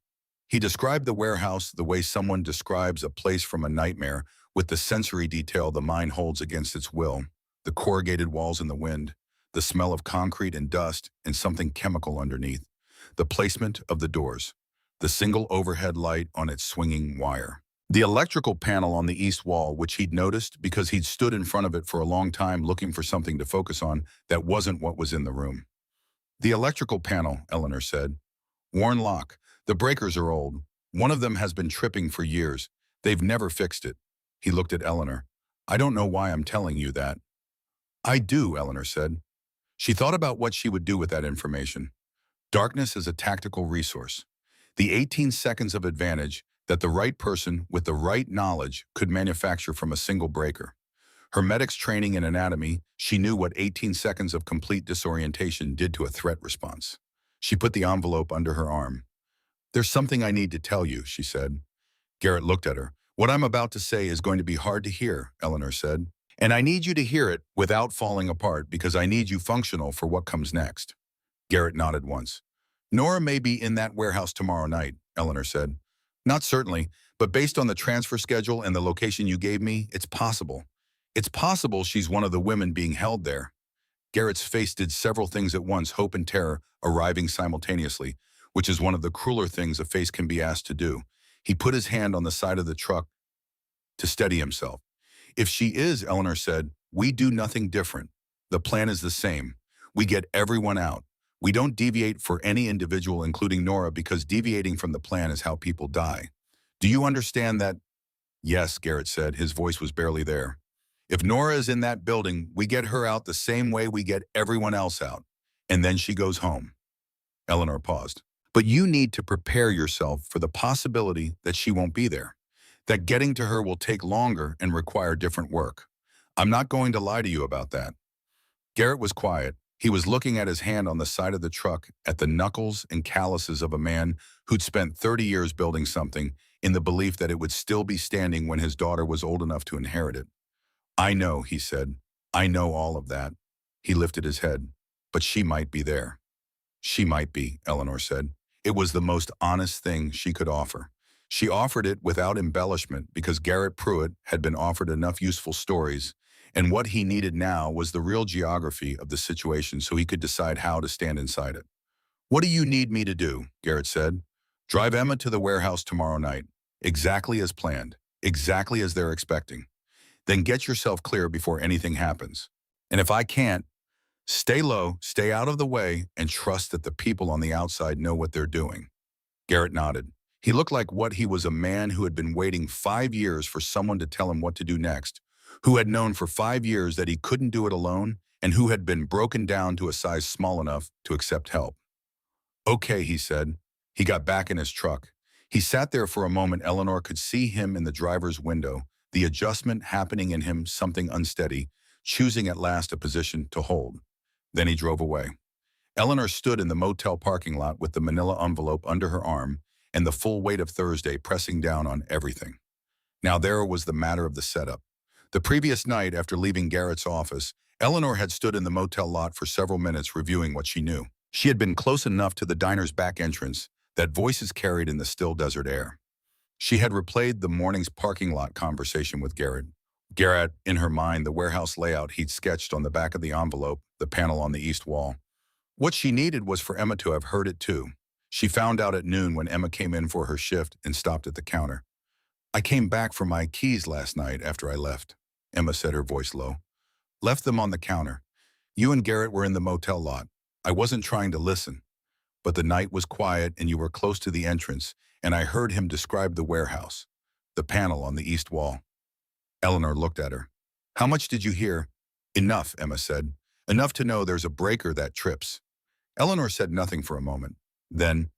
He described the warehouse the way someone describes a place from a nightmare, with the sensory detail the mind holds against its will, the corrugated walls in the wind, the smell of concrete and dust and something chemical underneath, the placement of the doors, the single overhead light on its swinging wire, the electrical panel on the east wall, which he'd noticed because he'd stood in front of it for a long time looking for something to focus on that wasn't what was in the room. "The electrical panel," Eleanor said. "Worn lock. The breakers are old. One of them has been tripping for years. They've never fixed it." He looked at Eleanor. "I don't know why I'm telling you that." "I do," Eleanor said. She thought about what she would do with that information. Darkness is a tactical resource. The 18 seconds of advantage that the right person with the right knowledge could manufacture from a single breaker. Her medic's training in anatomy, she knew what 18 seconds of complete disorientation did to a threat response. She put the envelope under her arm. "There's something I need to tell you," she said. Garrett looked at her. "What I'm about to say is going to be hard to hear," Eleanor said. "And I need you to hear it without falling apart because I need you functional for what comes next." Garrett nodded once. "Nora may be in that warehouse tomorrow night," Eleanor said. "Not certainly, but based on the transfer schedule and the location you gave me, it's possible. It's possible she's one of the women being held there." Garrett's face did several things at once, hope and terror arriving simultaneously, which is one of the crueler things a face can be asked to do. He put his hand on the side of the truck to steady himself. If she is, Eleanor said, we do nothing different. The plan is the same. We get everyone out. We don't deviate for any individual, including Nora, because deviating from the plan is how people die. Do you understand that? Yes, Garrett said. His voice was barely there. If Nora is in that building, we get her out the same way we get everyone else out. And then she goes home. Eleanor paused. But you need to prepare yourself for the possibility that she won't be there, that getting to her will take longer and require different work. I'm not going to lie to you about that. Garrett was quiet. He was looking at his hand on the side of the truck, at the knuckles and calluses of a man who'd spent 30 years building something in the belief that it would still be standing when his daughter was old enough to inherit it. I know, he said. I know all of that. He lifted his head. But she might be there. She might be, Eleanor said. It was the most honest thing she could offer. She offered it without embellishment because Garrett Pruitt had been offered enough useful stories, and what he needed now was the real geography of the situation so he could decide how to stand inside it. What do you need me to do? Garrett said. Drive Emma to the warehouse tomorrow night, exactly as planned, exactly as they're expecting. Then get yourself clear before anything happens. And if I can't, stay low, stay out of the way, and trust that the people on the outside know what they're doing. Garrett nodded. He looked like what he was, a man who had been waiting 5 years for someone to tell him what to do next, who had known for 5 years that he couldn't do it alone, and who had been broken down to a size small enough to accept help. Okay, he said. He got back in his truck. He sat there for a moment. Eleanor could see him in the driver's window, the adjustment happening in him, something unsteady, choosing at last a position to hold. Then he drove away. Eleanor stood in the motel parking lot with the manila envelope under her arm and the full weight of Thursday pressing down on everything. Now there was the matter of the setup. The previous night, after leaving Garrett's office, Eleanor had stood in the motel lot for several minutes reviewing what she knew. She had been close enough to the diner's back entrance that voices carried in the still desert air. She had replayed the morning's parking lot conversation with Garrett. Garrett, in her mind, the warehouse layout he'd sketched on the back of the envelope, the panel on the east wall. What she needed was for Emma to have heard it too. She found out at noon when Emma came in for her shift and stopped at the counter. I came back for my keys last night after I left, Emma said, her voice low. Left them on the counter. You and Garrett were in the motel lot. I wasn't trying to listen, but the night was quiet and you were close to the entrance, and I heard him describe the warehouse, the panel on the east wall. Eleanor looked at her. How much did you hear? Enough, Emma said. Enough to know there's a breaker that trips. Eleanor said nothing for a moment. Then,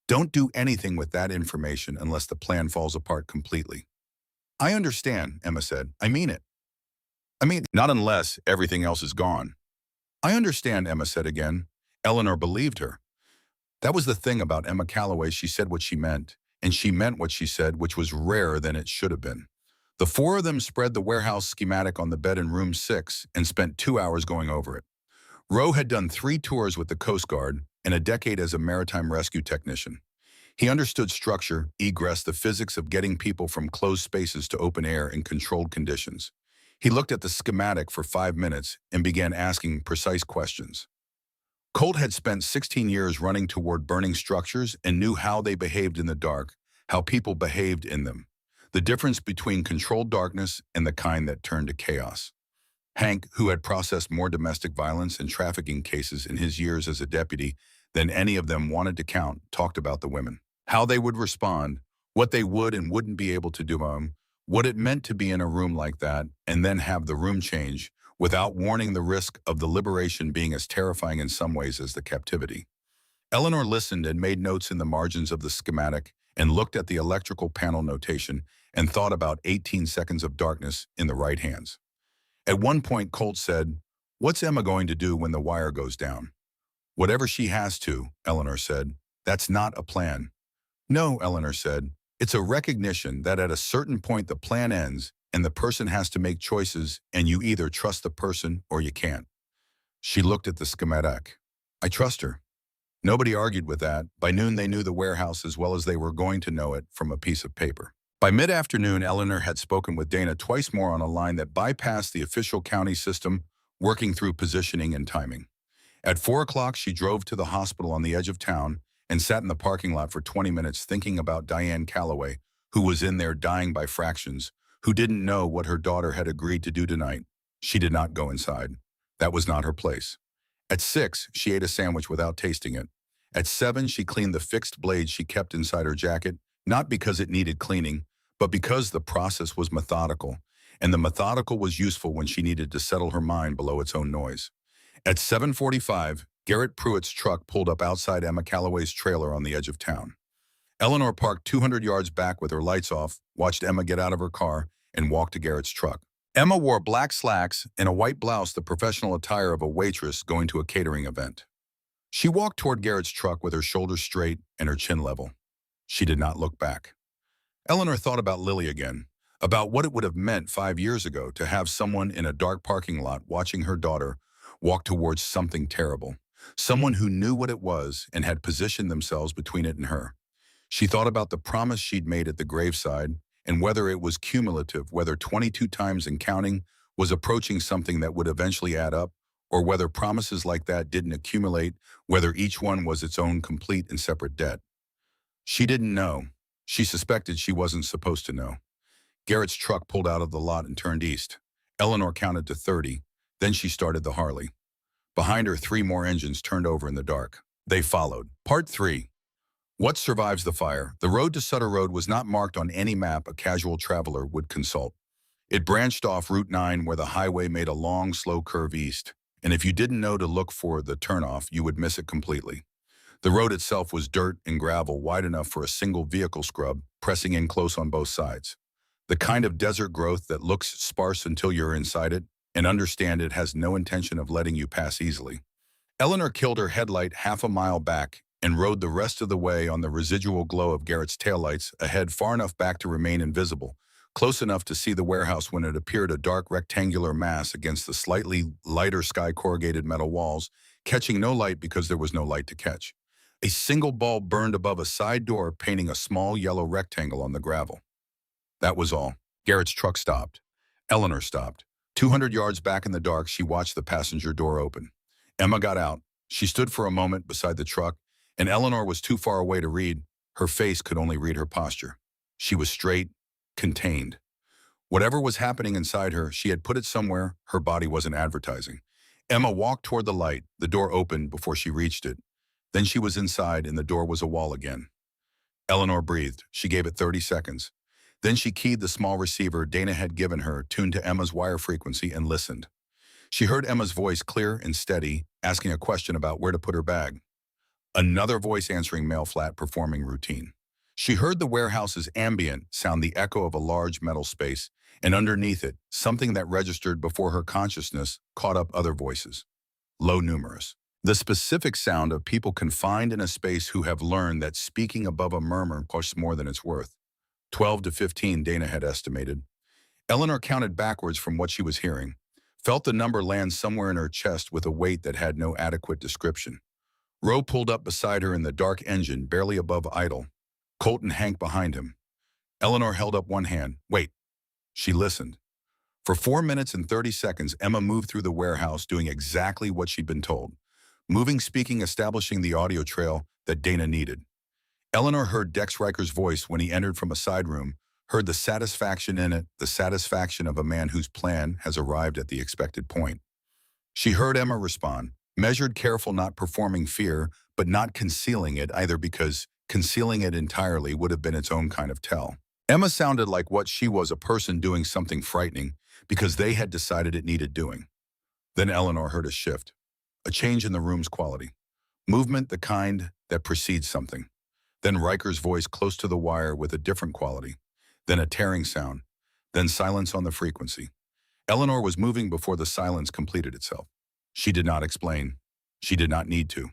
don't do anything with that information unless the plan falls apart completely. I understand, Emma said. I mean it. Not unless everything else is gone. I understand, Emma said again. Eleanor believed her. That was the thing about Emma Calloway. She said what she meant, and she meant what she said, which was rarer than it should have been. The four of them spread the warehouse schematic on the bed in room 6 and spent 2 hours going over it. Rowe had done 3 tours with the Coast Guard and a decade as a maritime rescue technician. He understood structure, egress, the physics of getting people from closed spaces to open air in controlled conditions. He looked at the schematic for 5 minutes and began asking precise questions. Colt had spent 16 years running toward burning structures and knew how they behaved in the dark, how people behaved in them. The difference between controlled darkness and the kind that turned to chaos. Hank, who had processed more domestic violence and trafficking cases in his years as a deputy than any of them wanted to count, talked about the women. How they would respond, what they would and wouldn't be able to do, what it meant to be in a room like that and then have the room change without warning, the risk of the liberation being as terrifying in some ways as the captivity. Eleanor listened and made notes in the margins of the schematic and looked at the electrical panel notation and thought about 18 seconds of darkness in the right hands. At one point, Colt said, "What's Emma going to do when the wire goes down?" "Whatever she has to," Eleanor said. "That's not a plan." "No," Eleanor said. "It's a recognition that at a certain point the plan ends and the person has to make choices, and you either trust the person or you can't." She looked at the schematic. "I trust her." Nobody argued with that. By noon, they knew the warehouse as well as they were going to know it from a piece of paper. By mid-afternoon, Eleanor had spoken with Dana twice more on a line that bypassed the official county system, working through positioning and timing. At 4 o'clock, she drove to the hospital on the edge of town and sat in the parking lot for 20 minutes thinking about Diane Calloway, who was in there dying by fractions, who didn't know what her daughter had agreed to do tonight. She did not go inside. That was not her place. At 6, she ate a sandwich without tasting it. At 7, she cleaned the fixed blades she kept inside her jacket, not because it needed cleaning, but because the process was methodical, and the methodical was useful when she needed to settle her mind below its own noise. At 7:45, Garrett Pruitt's truck pulled up outside Emma Calloway's trailer on the edge of town. Eleanor parked 200 yards back with her lights off, watched Emma get out of her car, and walked to Garrett's truck. Emma wore black slacks and a white blouse, the professional attire of a waitress going to a catering event. She walked toward Garrett's truck with her shoulders straight and her chin level. She did not look back. Eleanor thought about Lily again, about what it would have meant 5 years ago to have someone in a dark parking lot watching her daughter walk towards something terrible, someone who knew what it was and had positioned themselves between it and her. She thought about the promise she'd made at the graveside and whether it was cumulative, whether 22 times and counting was approaching something that would eventually add up, or whether promises like that didn't accumulate, whether each one was its own complete and separate debt. She didn't know. She suspected she wasn't supposed to know. Garrett's truck pulled out of the lot and turned east. Eleanor counted to 30. Then she started the Harley. Behind her, 3 more engines turned over in the dark. They followed. Part 3. What survives the fire? The road to Sutter Road was not marked on any map a casual traveler would consult. It branched off Route 9 where the highway made a long, slow curve east. And if you didn't know to look for the turnoff, you would miss it completely. The road itself was dirt and gravel wide enough for a single vehicle scrub, pressing in close on both sides. The kind of desert growth that looks sparse until you're inside it, and understand it has no intention of letting you pass easily. Eleanor killed her headlight half a mile back and rode the rest of the way on the residual glow of Garrett's taillights ahead, far enough back to remain invisible, close enough to see the warehouse when it appeared a dark rectangular mass against the slightly lighter sky corrugated metal walls, catching no light because there was no light to catch. A single bulb burned above a side door, painting a small yellow rectangle on the gravel. That was all. Garrett's truck stopped. Eleanor stopped. 200 yards back in the dark, she watched the passenger door open. Emma got out. She stood for a moment beside the truck, and Eleanor was too far away to read. Her face could only read her posture. She was straight, contained. Whatever was happening inside her, she had put it somewhere her body wasn't advertising. Emma walked toward the light. The door opened before she reached it. Then she was inside, and the door was a wall again. Eleanor breathed. She gave it 30 seconds. Then she keyed the small receiver Dana had given her, tuned to Emma's wire frequency, and listened. She heard Emma's voice clear and steady, asking a question about where to put her bag. Another voice answering male flat, performing routine. She heard the warehouse's ambient sound, the echo of a large metal space, and underneath it, something that registered before her consciousness caught up other voices. Low, numerous. The specific sound of people confined in a space who have learned that speaking above a murmur costs more than it's worth. 12 to 15, Dana had estimated. Eleanor counted backwards from what she was hearing, felt the number land somewhere in her chest with a weight that had no adequate description. Roe pulled up beside her in the dark engine, barely above idle. Colt and Hank behind him. Eleanor held up one hand. Wait. She listened. For 4 minutes and 30 seconds, Emma moved through the warehouse doing exactly what she'd been told. Moving, speaking, establishing the audio trail that Dana needed. Eleanor heard Dex Riker's voice when he entered from a side room, heard the satisfaction in it, the satisfaction of a man whose plan has arrived at the expected point. She heard Emma respond, measured, careful, not performing fear, but not concealing it either, because concealing it entirely would have been its own kind of tell. Emma sounded like what she was, a person doing something frightening because they had decided it needed doing. Then Eleanor heard a shift, a change in the room's quality. Movement, the kind that precedes something. Then Riker's voice close to the wire with a different quality. Then a tearing sound. Then silence on the frequency. Eleanor was moving before the silence completed itself. She did not explain. She did not need to.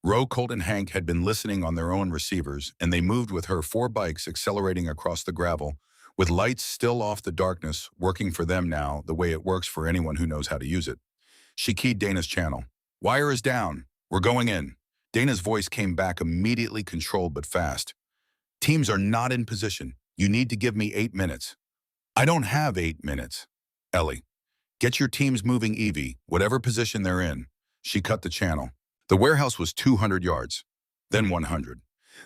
Roe, Colt, and Hank had been listening on their own receivers, and they moved with her, 4 bikes accelerating across the gravel, with lights still off, the darkness working for them now the way it works for anyone who knows how to use it. She keyed Dana's channel. Wire is down. We're going in. Dana's voice came back, immediately, controlled but fast. Teams are not in position. You need to give me 8 minutes. I don't have 8 minutes. Ellie, get your teams moving, Evie, whatever position they're in. She cut the channel. The warehouse was 200 yards. then 100.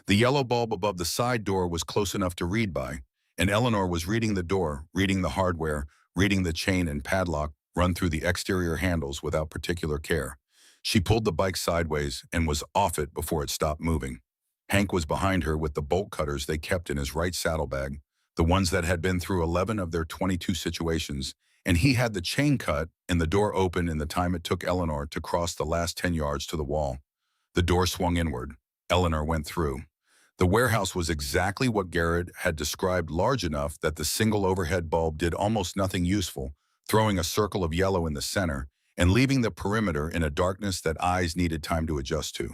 The yellow bulb above the side door was close enough to read by, and Eleanor was reading the door, reading the hardware, reading the chain and padlock run through the exterior handles without particular care. She pulled the bike sideways and was off it before it stopped moving. Hank was behind her with the bolt cutters they kept in his right saddlebag, the ones that had been through 11 of their 22 situations, and he had the chain cut and the door open in the time it took Eleanor to cross the last 10 yards to the wall. The door swung inward. Eleanor went through. The warehouse was exactly what Garrett had described, large enough that the single overhead bulb did almost nothing useful, throwing a circle of yellow in the center and leaving the perimeter in a darkness that eyes needed time to adjust to.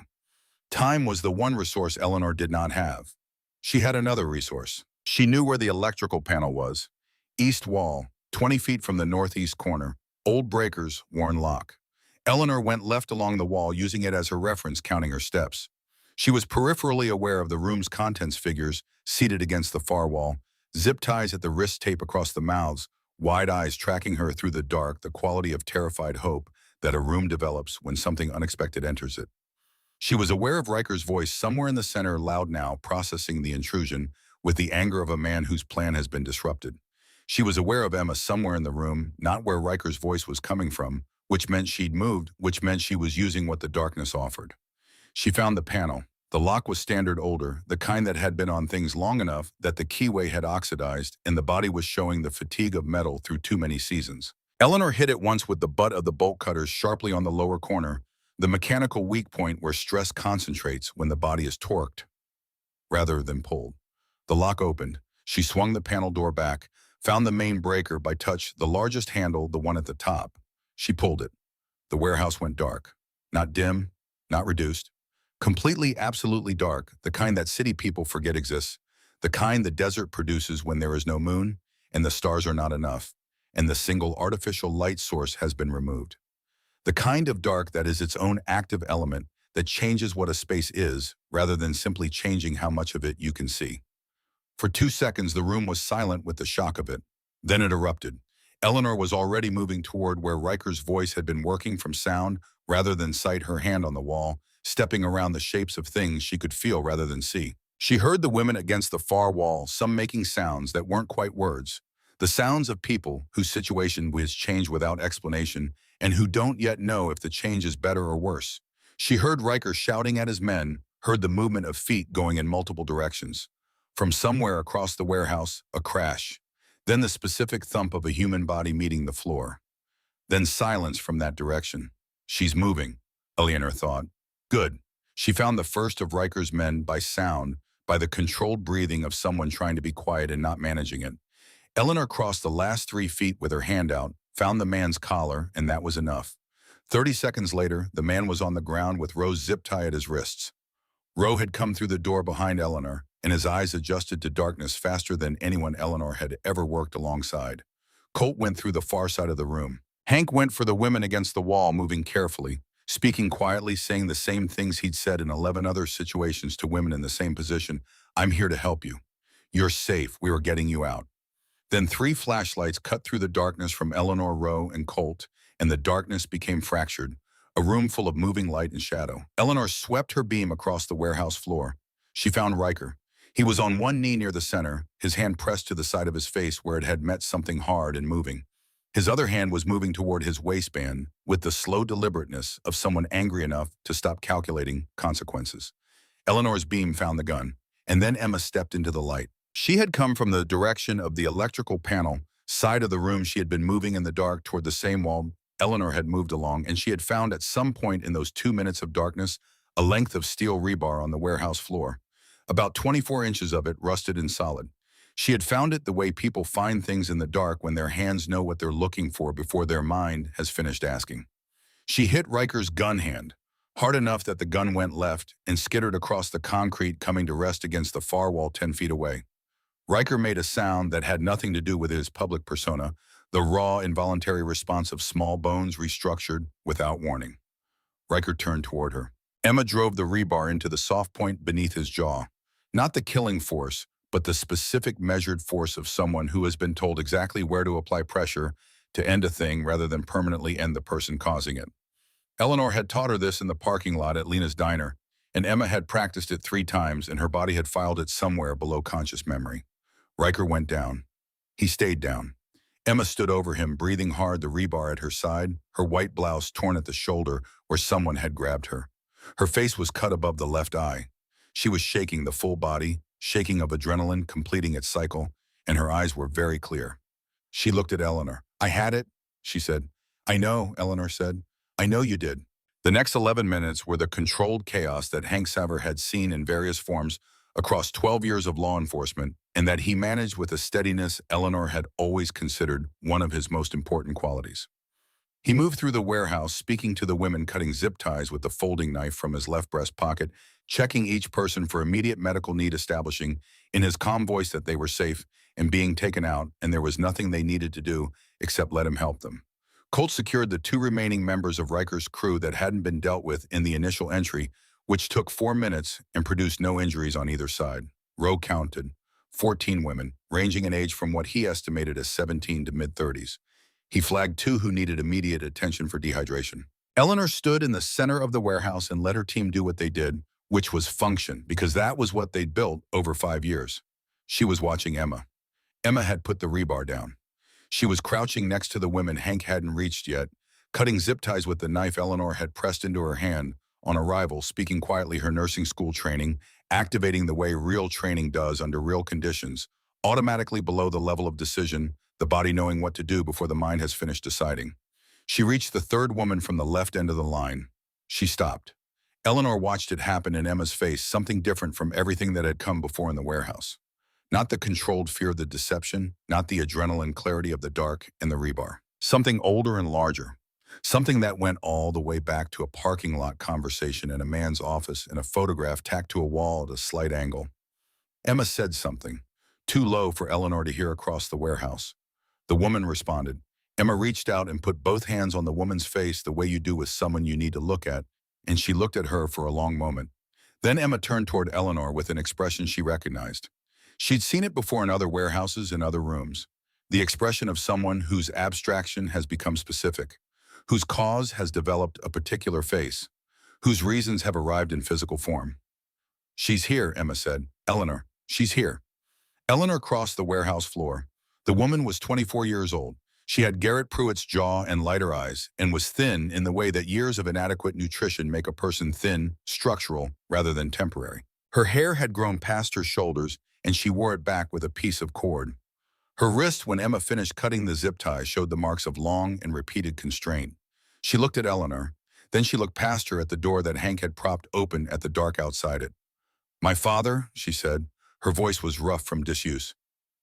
Time was the one resource Eleanor did not have. She had another resource. She knew where the electrical panel was. East wall, 20 feet from the northeast corner. Old breakers, worn lock. Eleanor went left along the wall, using it as her reference, counting her steps. She was peripherally aware of the room's contents figures seated against the far wall, zip ties at the wrist, tape across the mouths, wide eyes tracking her through the dark, the quality of terrified hope that a room develops when something unexpected enters it. She was aware of Riker's voice somewhere in the center, loud now, processing the intrusion with the anger of a man whose plan has been disrupted. She was aware of Emma somewhere in the room, not where Riker's voice was coming from, which meant she'd moved, which meant she was using what the darkness offered. She found the panel. The lock was standard older, the kind that had been on things long enough that the keyway had oxidized and the body was showing the fatigue of metal through too many seasons. Eleanor hit it once with the butt of the bolt cutters sharply on the lower corner, the mechanical weak point where stress concentrates when the body is torqued rather than pulled. The lock opened. She swung the panel door back, found the main breaker by touch, the largest handle, the one at the top. She pulled it. The warehouse went dark. Not dim, not reduced. Completely, absolutely dark, the kind that city people forget exists, the kind the desert produces when there is no moon, and the stars are not enough, and the single artificial light source has been removed. The kind of dark that is its own active element that changes what a space is, rather than simply changing how much of it you can see. For 2 seconds, the room was silent with the shock of it. Then it erupted. Eleanor was already moving toward where Riker's voice had been, working from sound rather than sight, her hand on the wall, stepping around the shapes of things she could feel rather than see. She heard the women against the far wall, some making sounds that weren't quite words. The sounds of people whose situation was changed without explanation and who don't yet know if the change is better or worse. She heard Riker shouting at his men, heard the movement of feet going in multiple directions. From somewhere across the warehouse, a crash. Then the specific thump of a human body meeting the floor. Then silence from that direction. She's moving, Eleanor thought. Good. She found the first of Riker's men by sound, by the controlled breathing of someone trying to be quiet and not managing it. Eleanor crossed the last 3 feet with her hand out, found the man's collar, and that was enough. 30 seconds later, the man was on the ground with Roe's zip tie at his wrists. Roe had come through the door behind Eleanor, and his eyes adjusted to darkness faster than anyone Eleanor had ever worked alongside. Colt went through the far side of the room. Hank went for the women against the wall, moving carefully, speaking quietly, saying the same things he'd said in 11 other situations to women in the same position. I'm here to help you. You're safe. We are getting you out. Then 3 flashlights cut through the darkness from Eleanor, Roe, and Colt, and the darkness became fractured, a room full of moving light and shadow. Eleanor swept her beam across the warehouse floor. She found Riker. He was on one knee near the center, his hand pressed to the side of his face where it had met something hard and moving. His other hand was moving toward his waistband with the slow deliberateness of someone angry enough to stop calculating consequences. Eleanor's beam found the gun, and then Emma stepped into the light. She had come from the direction of the electrical panel side of the room. She had been moving in the dark toward the same wall Eleanor had moved along, and she had found at some point in those 2 minutes of darkness a length of steel rebar on the warehouse floor. About 24 inches of it, rusted and solid. She had found it the way people find things in the dark when their hands know what they're looking for before their mind has finished asking. She hit Riker's gun hand, hard enough that the gun went left and skittered across the concrete, coming to rest against the far wall 10 feet away. Riker made a sound that had nothing to do with his public persona, the raw, involuntary response of small bones restructured without warning. Riker turned toward her. Emma drove the rebar into the soft point beneath his jaw. Not the killing force, but the specific measured force of someone who has been told exactly where to apply pressure to end a thing rather than permanently end the person causing it. Eleanor had taught her this in the parking lot at Lena's diner. And Emma had practiced it 3 times, and her body had filed it somewhere below conscious memory. Riker went down. He stayed down. Emma stood over him, breathing hard, the rebar at her side, her white blouse torn at the shoulder where someone had grabbed her. Her face was cut above the left eye. She was shaking, the full body, shaking of adrenaline completing its cycle, and her eyes were very clear. She looked at Eleanor. "I had it," she said. "I know," Eleanor said. "I know you did." The next 11 minutes were the controlled chaos that Hank Saver had seen in various forms across 12 years of law enforcement, and that he managed with a steadiness Eleanor had always considered one of his most important qualities. He moved through the warehouse, speaking to the women, cutting zip ties with the folding knife from his left breast pocket, checking each person for immediate medical need, establishing in his calm voice that they were safe and being taken out, and there was nothing they needed to do except let him help them. Colt secured the 2 remaining members of Riker's crew that hadn't been dealt with in the initial entry, which took 4 minutes and produced no injuries on either side. Rowe counted 14 women, ranging in age from what he estimated as 17 to mid-30s. He flagged 2 who needed immediate attention for dehydration. Eleanor stood in the center of the warehouse and let her team do what they did, which was function, because that was what they'd built over 5 years. She was watching Emma. Emma had put the rebar down. She was crouching next to the women Hank hadn't reached yet, cutting zip ties with the knife Eleanor had pressed into her hand on arrival, speaking quietly her nursing school training, activating the way real training does under real conditions, automatically below the level of decision, the body knowing what to do before the mind has finished deciding. She reached the 3rd woman from the left end of the line. She stopped. Eleanor watched it happen in Emma's face, something different from everything that had come before in the warehouse. Not the controlled fear of the deception, not the adrenaline clarity of the dark and the rebar. Something older and larger. Something that went all the way back to a parking lot conversation in a man's office and a photograph tacked to a wall at a slight angle. Emma said something, too low for Eleanor to hear across the warehouse. The woman responded. Emma reached out and put both hands on the woman's face the way you do with someone you need to look at, and she looked at her for a long moment. Then Emma turned toward Eleanor with an expression she recognized. She'd seen it before in other warehouses and other rooms. The expression of someone whose abstraction has become specific, whose cause has developed a particular face, whose reasons have arrived in physical form. "She's here," Emma said. "Eleanor, she's here." Eleanor crossed the warehouse floor. The woman was 24 years old. She had Garrett Pruitt's jaw and lighter eyes, and was thin in the way that years of inadequate nutrition make a person thin, structural, rather than temporary. Her hair had grown past her shoulders, and she wore it back with a piece of cord. Her wrist, when Emma finished cutting the zip tie, showed the marks of long and repeated constraint. She looked at Eleanor. Then she looked past her at the door that Hank had propped open at the dark outside it. "My father," she said. Her voice was rough from disuse.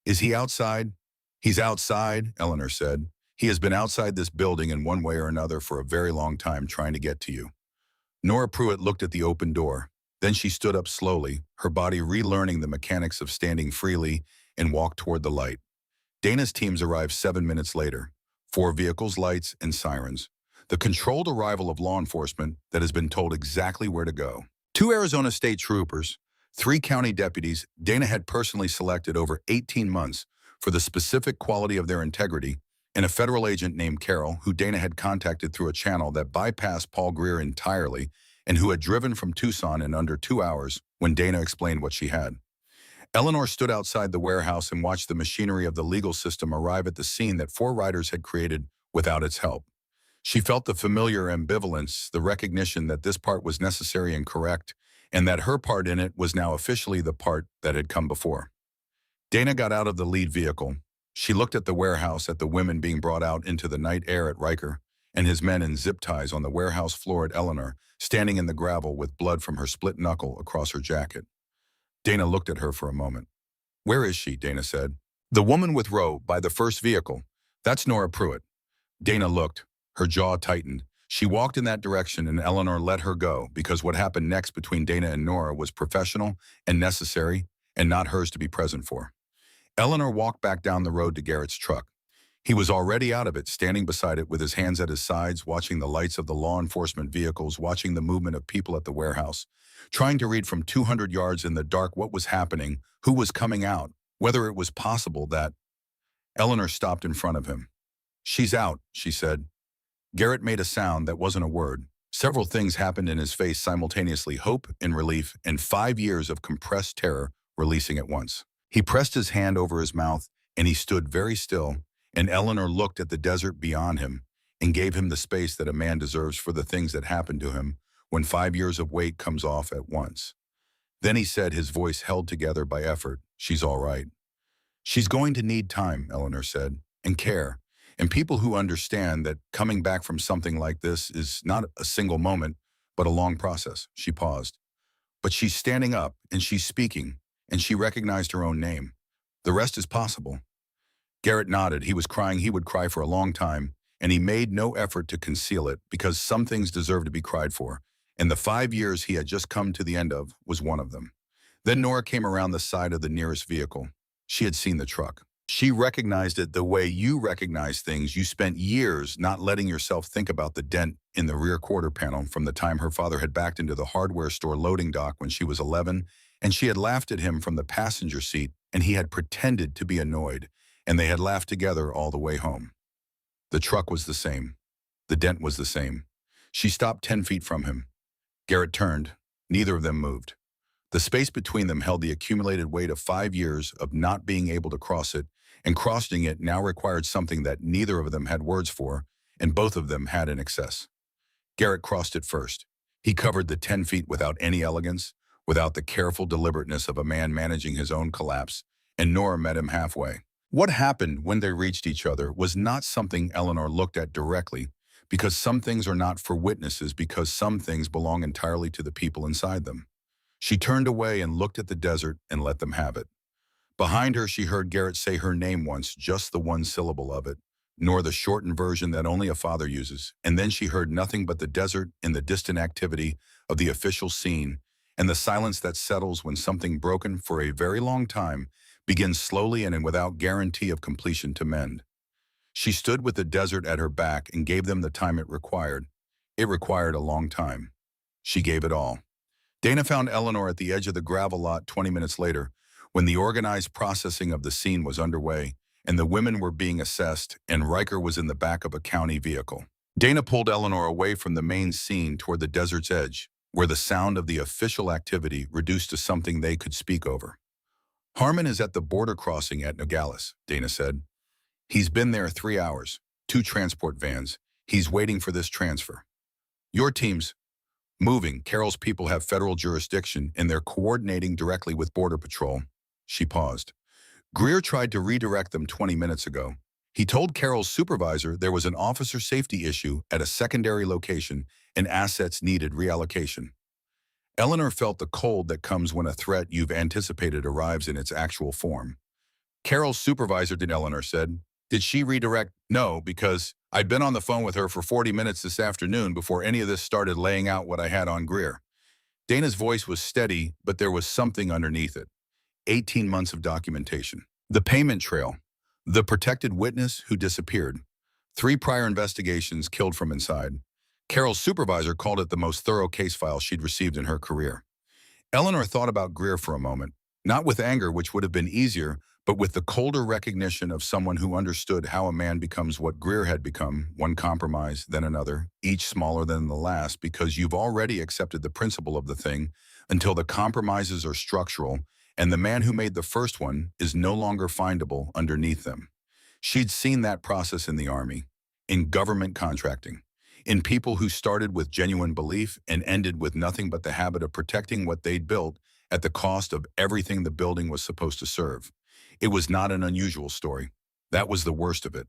"Is he outside?" "He's outside," Eleanor said. "He has been outside this building in one way or another for a very long time trying to get to you." Nora Pruitt looked at the open door. Then she stood up slowly, her body relearning the mechanics of standing freely, and walked toward the light. Dana's teams arrived 7 minutes later. 4 vehicles, lights, and sirens. The controlled arrival of law enforcement that has been told exactly where to go. 2 Arizona state troopers, 3 county deputies Dana had personally selected over 18 months for the specific quality of their integrity, and a federal agent named Carol, who Dana had contacted through a channel that bypassed Paul Greer entirely, and who had driven from Tucson in under 2 hours when Dana explained what she had. Eleanor stood outside the warehouse and watched the machinery of the legal system arrive at the scene that 4 riders had created without its help. She felt the familiar ambivalence, the recognition that this part was necessary and correct, and that her part in it was now officially the part that had come before. Dana got out of the lead vehicle. She looked at the warehouse, at the women being brought out into the night air at Riker, and his men in zip ties on the warehouse floor at Eleanor, standing in the gravel with blood from her split knuckle across her jacket. Dana looked at her for a moment. "Where is she?" Dana said. "The woman with Rowe, by the first vehicle. That's Nora Pruitt." Dana looked. Her jaw tightened. She walked in that direction, and Eleanor let her go, because what happened next between Dana and Nora was professional and necessary, and not hers to be present for. Eleanor walked back down the road to Garrett's truck. He was already out of it, standing beside it with his hands at his sides, watching the lights of the law enforcement vehicles, watching the movement of people at the warehouse, trying to read from 200 yards in the dark what was happening, who was coming out, whether it was possible that... Eleanor stopped in front of him. "She's out," she said. Garrett made a sound that wasn't a word, Several things happened in his face simultaneously, hope and relief, and 5 years of compressed terror releasing at once. He pressed his hand over his mouth, and he stood very still, and Eleanor looked at the desert beyond him and gave him the space that a man deserves for the things that happened to him when 5 years of weight comes off at once. Then he said, his voice held together by effort, "She's all right." "She's going to need time," Eleanor said, "and care, and people who understand that coming back from something like this is not a single moment, but a long process." She paused. "But she's standing up, and she's speaking, and she recognized her own name. The rest is possible." Garrett nodded. He was crying. He would cry for a long time, and he made no effort to conceal it because some things deserve to be cried for, and the 5 years he had just come to the end of was one of them. Then Nora came around the side of the nearest vehicle. She had seen the truck. She recognized it the way you recognize things. You spent years not letting yourself think about the dent in the rear quarter panel from the time her father had backed into the hardware store loading dock when she was 11, and she had laughed at him from the passenger seat, and he had pretended to be annoyed, and they had laughed together all the way home. The truck was the same. The dent was the same. She stopped 10 feet from him. Garrett turned. Neither of them moved. The space between them held the accumulated weight of 5 years of not being able to cross it, and crossing it now required something that neither of them had words for, and both of them had in excess. Garrett crossed it first. He covered the 10 feet without any elegance, without the careful deliberateness of a man managing his own collapse, and Nora met him halfway. What happened when they reached each other was not something Eleanor looked at directly, because some things are not for witnesses, because some things belong entirely to the people inside them. She turned away and looked at the desert and let them have it. Behind her, she heard Garrett say her name once, just the one syllable of it, nor the shortened version that only a father uses, and then she heard nothing but the desert and the distant activity of the official scene, and the silence that settles when something broken for a very long time begins slowly and without guarantee of completion to mend. She stood with the desert at her back and gave them the time it required. It required a long time. She gave it all. Dana found Eleanor at the edge of the gravel lot 20 minutes later, when the organized processing of the scene was underway, and the women were being assessed, and Riker was in the back of a county vehicle. Dana pulled Eleanor away from the main scene toward the desert's edge, where the sound of the official activity reduced to something they could speak over. "Harmon is at the border crossing at Nogales," Dana said. "He's been there 3 hours, 2 transport vans. He's waiting for this transfer. Your team's moving. Carol's people have federal jurisdiction, and they're coordinating directly with Border Patrol." She paused. "Greer tried to redirect them 20 minutes ago. He told Carol's supervisor there was an officer safety issue at a secondary location and assets needed reallocation." Eleanor felt the cold that comes when a threat you've anticipated arrives in its actual form. "Carol's supervisor did," Eleanor said. "Did she redirect?" "No, because I'd been on the phone with her for 40 minutes this afternoon before any of this started, laying out what I had on Greer." Dana's voice was steady, but there was something underneath it. 18 months of documentation. The payment trail. The protected witness who disappeared. 3 prior investigations killed from inside. Carol's supervisor called it the most thorough case file she'd received in her career. Eleanor thought about Greer for a moment, not with anger, which would have been easier, but with the colder recognition of someone who understood how a man becomes what Greer had become, one compromise, then another, each smaller than the last, because you've already accepted the principle of the thing until the compromises are structural, and the man who made the first one is no longer findable underneath them. She'd seen that process in the Army, in government contracting, in people who started with genuine belief and ended with nothing but the habit of protecting what they'd built at the cost of everything the building was supposed to serve. It was not an unusual story. That was the worst of it.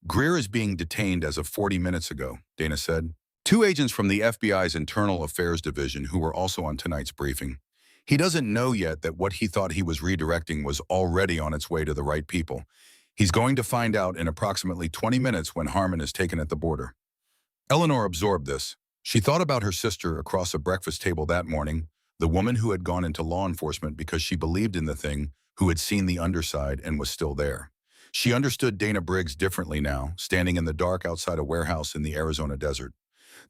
"Greer is being detained as of 40 minutes ago," Dana said. 2 agents from the FBI's Internal Affairs Division who were also on tonight's briefing. He doesn't know yet that what he thought he was redirecting was already on its way to the right people. He's going to find out in approximately 20 minutes when Harmon is taken at the border. Eleanor absorbed this. She thought about her sister across a breakfast table that morning, the woman who had gone into law enforcement because she believed in the thing, who had seen the underside and was still there. She understood Dana Briggs differently now, standing in the dark outside a warehouse in the Arizona desert.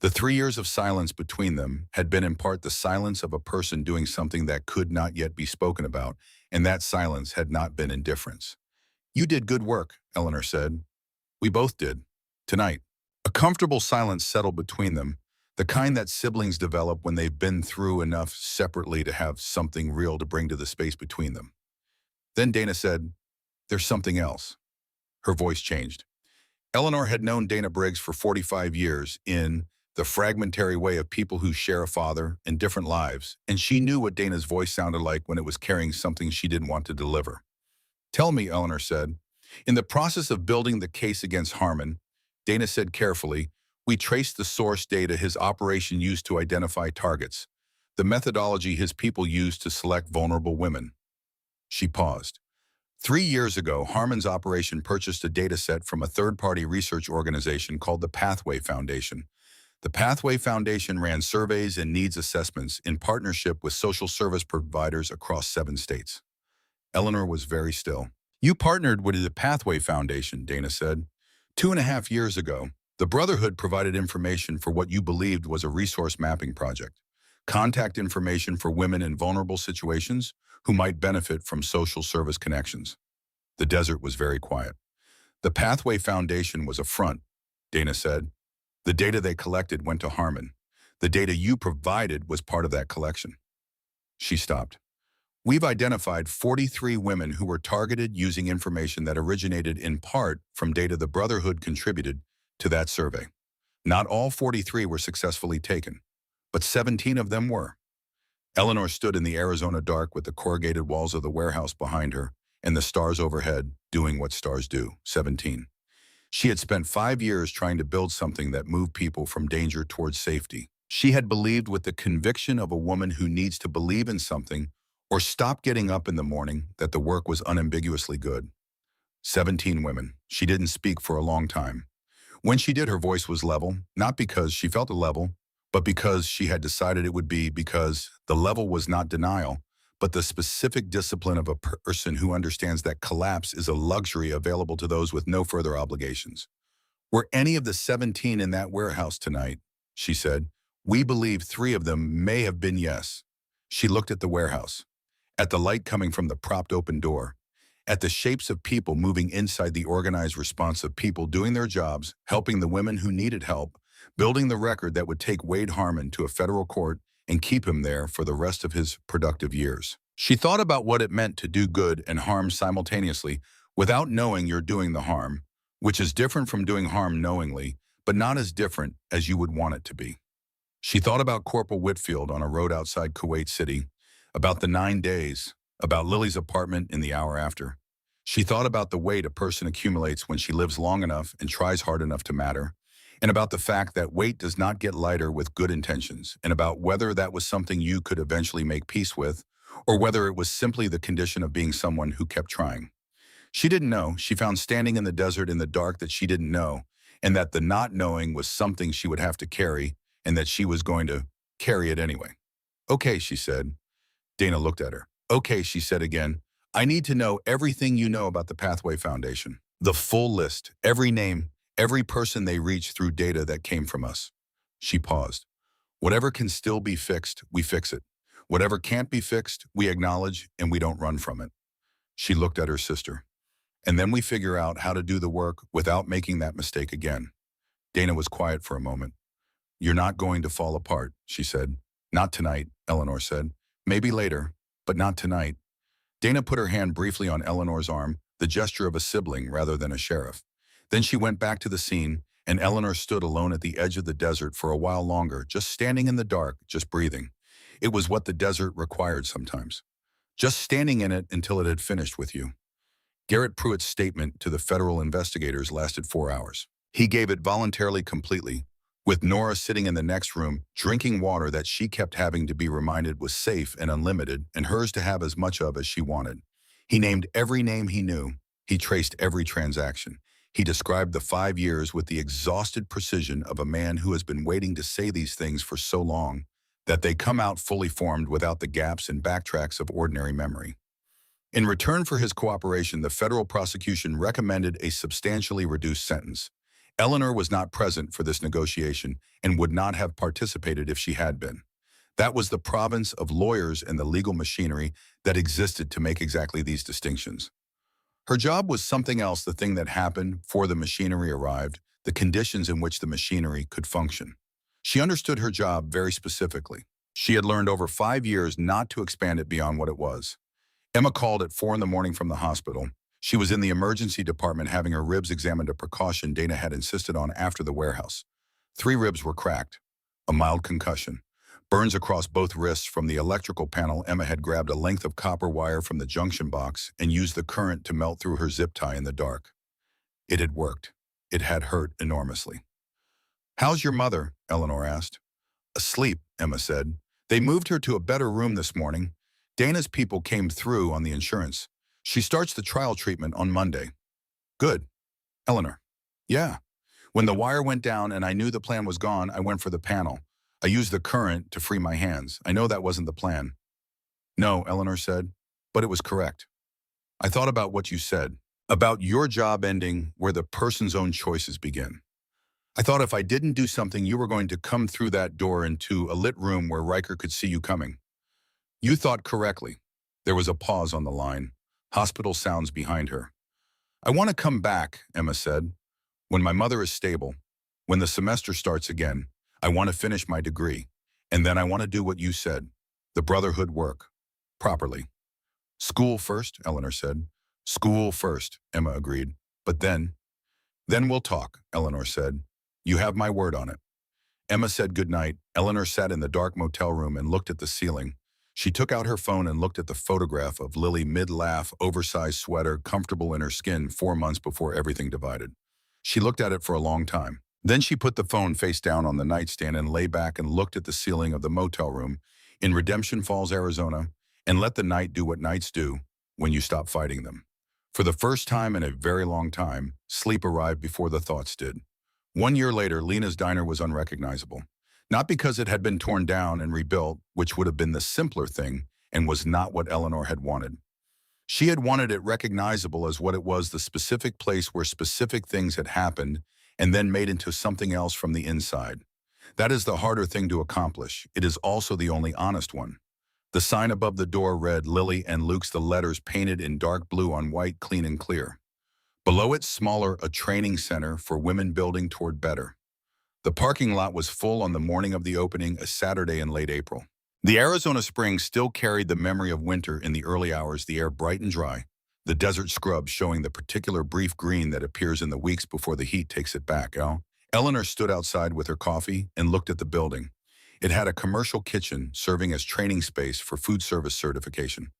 The 3 years of silence between them had been in part the silence of a person doing something that could not yet be spoken about, and that silence had not been indifference. "You did good work," Eleanor said. "We both did. Tonight." A comfortable silence settled between them. The kind that siblings develop when they've been through enough separately to have something real to bring to the space between them. Then Dana said, "There's something else." Her voice changed. Eleanor had known Dana Briggs for 45 years in the fragmentary way of people who share a father and different lives, and she knew what Dana's voice sounded like when it was carrying something she didn't want to deliver. "Tell me," Eleanor said. In the process of building the case against Harmon, Dana said carefully, "We traced the source data his operation used to identify targets, the methodology his people used to select vulnerable women." She paused. 3 years ago, Harmon's operation purchased a data set from a third-party research organization called the Pathway Foundation. The Pathway Foundation ran surveys and needs assessments in partnership with social service providers across 7 states. Eleanor was very still. "You partnered with the Pathway Foundation," Dana said. 2.5 years ago, the Brotherhood provided information for what you believed was a resource mapping project. Contact information for women in vulnerable situations who might benefit from social service connections. The desert was very quiet. "The Pathway Foundation was a front," Dana said. "The data they collected went to Harmon. The data you provided was part of that collection." She stopped. "We've identified 43 women who were targeted using information that originated in part from data the Brotherhood contributed to that survey. Not all 43 were successfully taken, but 17 of them were." Eleanor stood in the Arizona dark with the corrugated walls of the warehouse behind her and the stars overhead doing what stars do. 17. She had spent 5 years trying to build something that moved people from danger towards safety. She had believed with the conviction of a woman who needs to believe in something or stop getting up in the morning that the work was unambiguously good. 17 women. She didn't speak for a long time. When she did, her voice was level, not because she felt a level, but because she had decided it would be, because the level was not denial, but the specific discipline of a person who understands that collapse is a luxury available to those with no further obligations. "Were any of the 17 in that warehouse tonight?" she said. "We believe 3 of them may have been yes." She looked at the warehouse, at the light coming from the propped open door, at the shapes of people moving inside the organized response of people doing their jobs, helping the women who needed help, building the record that would take Wade Harmon to a federal court and keep him there for the rest of his productive years. She thought about what it meant to do good and harm simultaneously without knowing you're doing the harm, which is different from doing harm knowingly, but not as different as you would want it to be. She thought about Corporal Whitfield on a road outside Kuwait City, about the 9 days, about Lily's apartment in the hour after. She thought about the weight a person accumulates when she lives long enough and tries hard enough to matter, and about the fact that weight does not get lighter with good intentions, and about whether that was something you could eventually make peace with, or whether it was simply the condition of being someone who kept trying. She didn't know. She found standing in the desert in the dark that she didn't know, and that the not knowing was something she would have to carry, and that she was going to carry it anyway. "Okay," she said. Dana looked at her. "Okay," she said again. "I need to know everything you know about the Pathway Foundation. The full list, every name, every person they reached through data that came from us." She paused. "Whatever can still be fixed, we fix it. Whatever can't be fixed, we acknowledge and we don't run from it." She looked at her sister. "And then we figure out how to do the work without making that mistake again." Dana was quiet for a moment. "You're not going to fall apart," she said. "Not tonight," Eleanor said. "Maybe later, but not tonight." Dana put her hand briefly on Eleanor's arm, the gesture of a sibling rather than a sheriff. Then she went back to the scene, and Eleanor stood alone at the edge of the desert for a while longer, just standing in the dark, just breathing. It was what the desert required sometimes. Just standing in it until it had finished with you. Garrett Pruitt's statement to the federal investigators lasted 4 hours. He gave it voluntarily completely, with Nora sitting in the next room, drinking water that she kept having to be reminded was safe and unlimited and hers to have as much of as she wanted. He named every name he knew. He traced every transaction. He described the 5 years with the exhausted precision of a man who has been waiting to say these things for so long that they come out fully formed without the gaps and backtracks of ordinary memory. In return for his cooperation, the federal prosecution recommended a substantially reduced sentence. Eleanor was not present for this negotiation and would not have participated if she had been. That was the province of lawyers and the legal machinery that existed to make exactly these distinctions. Her job was something else, the thing that happened before the machinery arrived, the conditions in which the machinery could function. She understood her job very specifically. She had learned over 5 years not to expand it beyond what it was. Emma called at 4 in the morning from the hospital. She was in the emergency department having her ribs examined, a precaution Dana had insisted on after the warehouse. 3 ribs were cracked, a mild concussion, burns across both wrists from the electrical panel. Emma had grabbed a length of copper wire from the junction box and used the current to melt through her zip tie in the dark. It had worked. It had hurt enormously. "How's your mother?" Eleanor asked. "Asleep," Emma said. "They moved her to a better room this morning. Dana's people came through on the insurance. She starts the trial treatment on Monday." "Good." "Eleanor." "Yeah. When the wire went down and I knew the plan was gone, I went for the panel. I used the current to free my hands. I know that wasn't the plan." "No," Eleanor said, "but it was correct. I thought about what you said, about your job ending where the person's own choices begin. I thought if I didn't do something, you were going to come through that door into a lit room where Riker could see you coming. You thought correctly." There was a pause on the line, hospital sounds behind her. "I want to come back," Emma said, "when my mother is stable, when the semester starts again. I want to finish my degree, and then I want to do what you said, the brotherhood work, properly." "School first," Eleanor said. "School first," Emma agreed. "But then we'll talk," Eleanor said. "You have my word on it." Emma said goodnight. Eleanor sat in the dark motel room and looked at the ceiling. She took out her phone and looked at the photograph of Lily, mid-laugh, oversized sweater, comfortable in her skin 4 months before everything divided. She looked at it for a long time. Then she put the phone face down on the nightstand and lay back and looked at the ceiling of the motel room in Redemption Falls, Arizona, and let the night do what nights do when you stop fighting them. For the first time in a very long time, sleep arrived before the thoughts did. 1 year later, Lena's diner was unrecognizable. Not because it had been torn down and rebuilt, which would have been the simpler thing and was not what Eleanor had wanted. She had wanted it recognizable as what it was, the specific place where specific things had happened and then made into something else from the inside. That is the harder thing to accomplish. It is also the only honest one. The sign above the door read Lily and Luke's, the letters painted in dark blue on white, clean and clear. Below it, smaller, a training center for women building toward better. The parking lot was full on the morning of the opening, a Saturday in late April. The Arizona spring still carried the memory of winter in the early hours, the air bright and dry, the desert scrub showing the particular brief green that appears in the weeks before the heat takes it back. Eleanor stood outside with her coffee and looked at the building. It had a commercial kitchen serving as training space for food service certification.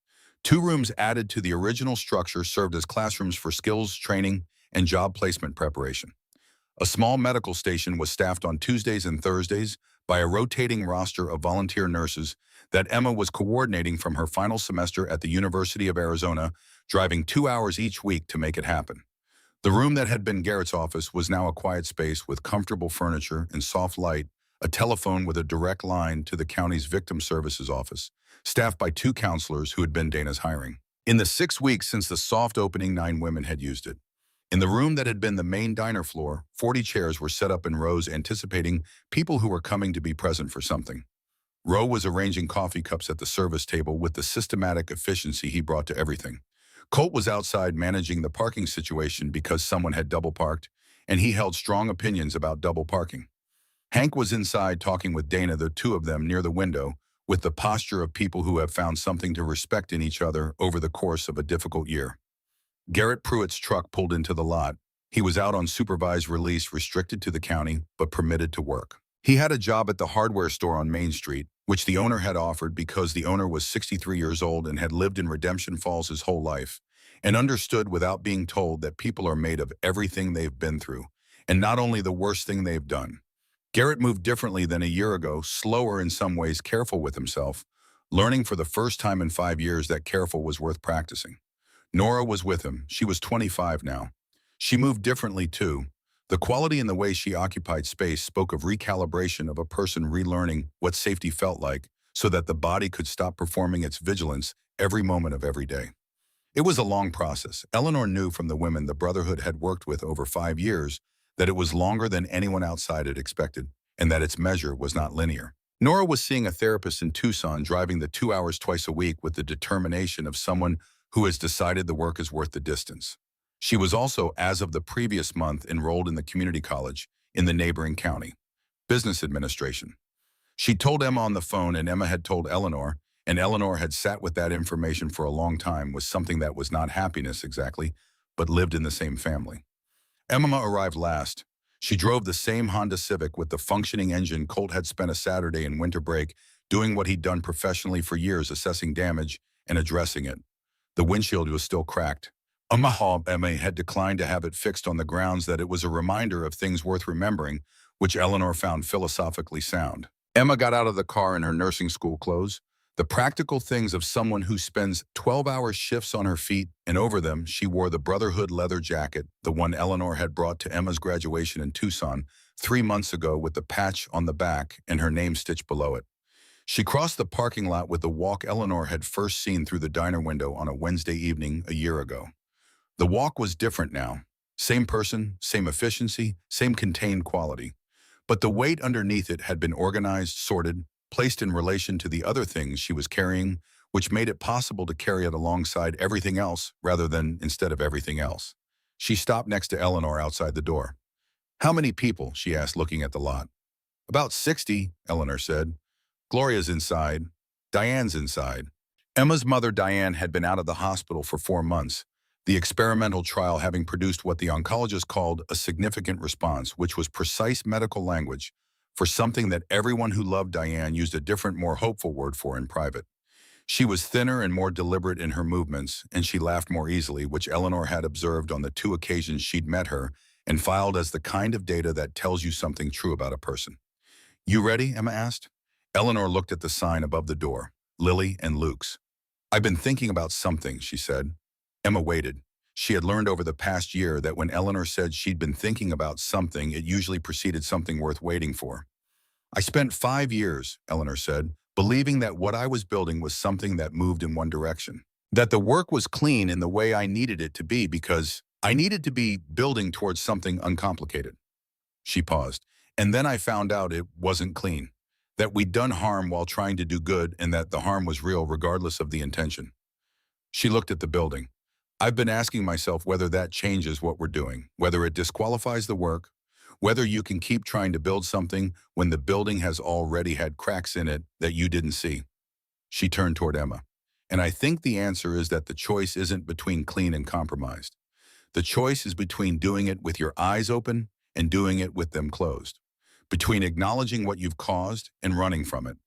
2 rooms added to the original structure served as classrooms for skills training and job placement preparation. A small medical station was staffed on Tuesdays and Thursdays by a rotating roster of volunteer nurses that Emma was coordinating from her final semester at the University of Arizona, driving 2 hours each week to make it happen. The room that had been Garrett's office was now a quiet space with comfortable furniture and soft light, a telephone with a direct line to the county's victim services office, staffed by 2 counselors who had been Dana's hiring. In the 6 weeks since the soft opening, 9 women had used it. In the room that had been the main diner floor, 40 chairs were set up in rows anticipating people who were coming to be present for something. Roe was arranging coffee cups at the service table with the systematic efficiency he brought to everything. Colt was outside managing the parking situation because someone had double parked, and he held strong opinions about double parking. Hank was inside talking with Dana, the 2 of them near the window, with the posture of people who have found something to respect in each other over the course of a difficult year. Garrett Pruitt's truck pulled into the lot. He was out on supervised release, restricted to the county, but permitted to work. He had a job at the hardware store on Main Street, which the owner had offered because the owner was 63 years old and had lived in Redemption Falls his whole life, and understood without being told that people are made of everything they've been through, and not only the worst thing they've done. Garrett moved differently than a year ago, slower in some ways, careful with himself, learning for the first time in 5 years that careful was worth practicing. Nora was with him. She was 25 now. She moved differently too. The quality and the way she occupied space spoke of recalibration, of a person relearning what safety felt like so that the body could stop performing its vigilance every moment of every day. It was a long process. Eleanor knew from the women the Brotherhood had worked with over 5 years that it was longer than anyone outside had expected, and that its measure was not linear. Nora was seeing a therapist in Tucson, driving the 2 hours twice a week with the determination of someone who has decided the work is worth the distance. She was also, as of the previous month, enrolled in the community college in the neighboring county. Business administration. She told Emma on the phone, and Emma had told Eleanor, and Eleanor had sat with that information for a long time, was something that was not happiness exactly, but lived in the same family. Emma arrived last. She drove the same Honda Civic with the functioning engine. Colt had spent a Saturday in winter break doing what he'd done professionally for years, assessing damage and addressing it. The windshield was still cracked. Emma had declined to have it fixed on the grounds that it was a reminder of things worth remembering, which Eleanor found philosophically sound. Emma got out of the car in her nursing school clothes, the practical things of someone who spends 12-hour shifts on her feet, and over them she wore the Brotherhood leather jacket, the one Eleanor had brought to Emma's graduation in Tucson 3 months ago, with the patch on the back and her name stitched below it. She crossed the parking lot with the walk Eleanor had first seen through the diner window on a Wednesday evening a year ago. The walk was different now. Same person, same efficiency, same contained quality. But the weight underneath it had been organized, sorted, placed in relation to the other things she was carrying, which made it possible to carry it alongside everything else rather than instead of everything else. She stopped next to Eleanor outside the door. "How many people?" she asked, looking at the lot. "About 60, Eleanor said. Gloria's inside. Diane's inside." Emma's mother, Diane, had been out of the hospital for 4 months, the experimental trial having produced what the oncologist called a significant response, which was precise medical language for something that everyone who loved Diane used a different, more hopeful word for in private. She was thinner and more deliberate in her movements, and she laughed more easily, which Eleanor had observed on the 2 occasions she'd met her and filed as the kind of data that tells you something true about a person. "You ready?" Emma asked. Eleanor looked at the sign above the door, Lily and Luke's. "I've been thinking about something," she said. Emma waited. She had learned over the past year that when Eleanor said she'd been thinking about something, it usually preceded something worth waiting for. "I spent 5 years," Eleanor said, "believing that what I was building was something that moved in one direction. That the work was clean in the way I needed it to be because I needed to be building towards something uncomplicated." She paused. "And then I found out it wasn't clean. That we'd done harm while trying to do good, and that the harm was real regardless of the intention." She looked at the building. "I've been asking myself whether that changes what we're doing, whether it disqualifies the work, whether you can keep trying to build something when the building has already had cracks in it that you didn't see." She turned toward Emma. "And I think the answer is that the choice isn't between clean and compromised. The choice is between doing it with your eyes open and doing it with them closed. Between acknowledging what you've caused and running from it."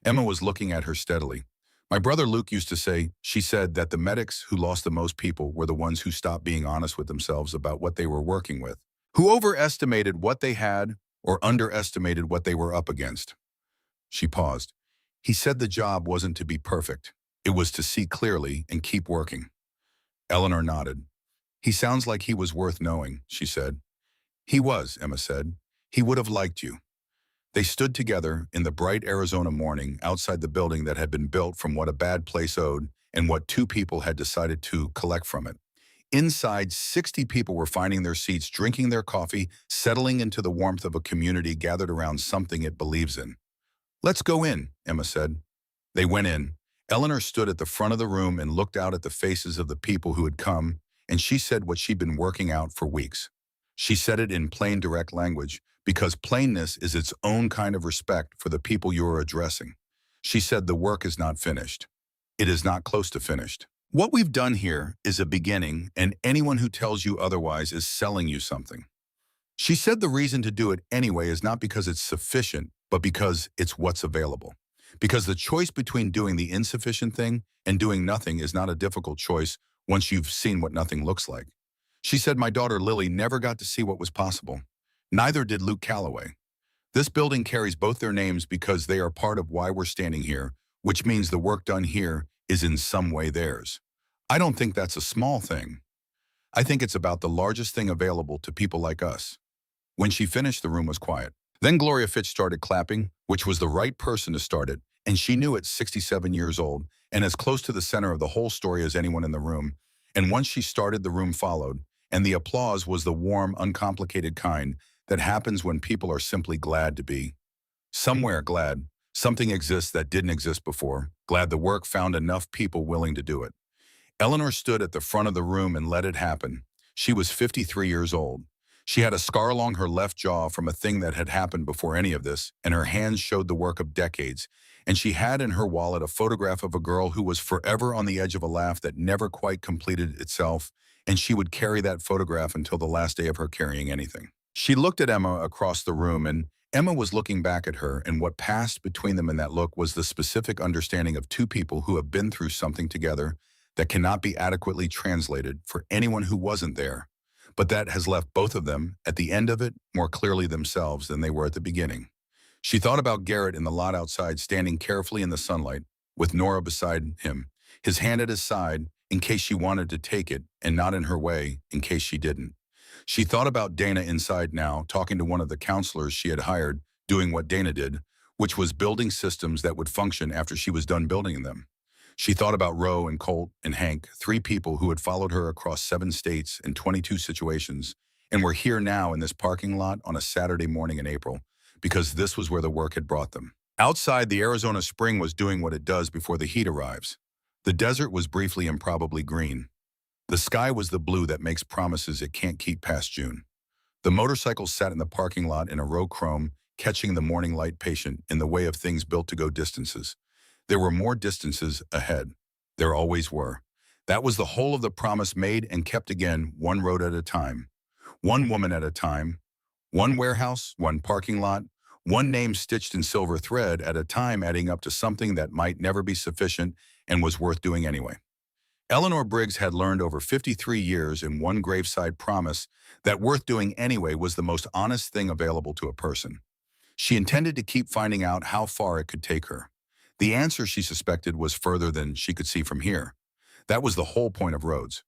Emma was looking at her steadily. "My brother Luke used to say," she said, "that the medics who lost the most people were the ones who stopped being honest with themselves about what they were working with, who overestimated what they had or underestimated what they were up against." She paused. "He said the job wasn't to be perfect. It was to see clearly and keep working." Eleanor nodded. "He sounds like he was worth knowing," she said. "He was," Emma said. "He would have liked you." They stood together in the bright Arizona morning outside the building that had been built from what a bad place owed and what 2 people had decided to collect from it. Inside, 60 people were finding their seats, drinking their coffee, settling into the warmth of a community gathered around something it believes in. "Let's go in," Emma said. They went in. Eleanor stood at the front of the room and looked out at the faces of the people who had come, and she said what she'd been working out for weeks. She said it in plain, direct language, because plainness is its own kind of respect for the people you are addressing. She said the work is not finished. It is not close to finished. What we've done here is a beginning, and anyone who tells you otherwise is selling you something. She said the reason to do it anyway is not because it's sufficient, but because it's what's available. Because the choice between doing the insufficient thing and doing nothing is not a difficult choice once you've seen what nothing looks like. She said my daughter Lily never got to see what was possible. Neither did Luke Calloway. This building carries both their names because they are part of why we're standing here, which means the work done here is in some way theirs. I don't think that's a small thing. I think it's about the largest thing available to people like us. When she finished, the room was quiet. Then Gloria Fitch started clapping, which was the right person to start it, and she knew at 67 years old and as close to the center of the whole story as anyone in the room. And once she started, the room followed, and the applause was the warm, uncomplicated kind that happens when people are simply glad to be. Somewhere glad something exists that didn't exist before, glad the work found enough people willing to do it. Eleanor stood at the front of the room and let it happen. She was 53 years old. She had a scar along her left jaw from a thing that had happened before any of this, and her hands showed the work of decades. And she had in her wallet a photograph of a girl who was forever on the edge of a laugh that never quite completed itself, and she would carry that photograph until the last day of her carrying anything. She looked at Emma across the room, and Emma was looking back at her, and what passed between them in that look was the specific understanding of two people who have been through something together that cannot be adequately translated for anyone who wasn't there, but that has left both of them, at the end of it, more clearly themselves than they were at the beginning. She thought about Garrett in the lot outside, standing carefully in the sunlight, with Nora beside him, his hand at his side in case she wanted to take it, and not in her way in case she didn't. She thought about Dana inside now, talking to one of the counselors she had hired, doing what Dana did, which was building systems that would function after she was done building them. She thought about Roe and Colt and Hank, three people who had followed her across 7 states in 22 situations, and were here now in this parking lot on a Saturday morning in April, because this was where the work had brought them. Outside, the Arizona spring was doing what it does before the heat arrives. The desert was briefly and probably green. The sky was the blue that makes promises it can't keep past June. The motorcycles sat in the parking lot in a row chrome, catching the morning light patient in the way of things built to go distances. There were more distances ahead. There always were. That was the whole of the promise made and kept again, one road at a time. One woman at a time. One warehouse, one parking lot, one name stitched in silver thread at a time, adding up to something that might never be sufficient and was worth doing anyway. Eleanor Briggs had learned over 53 years in one graveside promise that worth doing anyway was the most honest thing available to a person. She intended to keep finding out how far it could take her. The answer, she suspected, was further than she could see from here. That was the whole point of roads.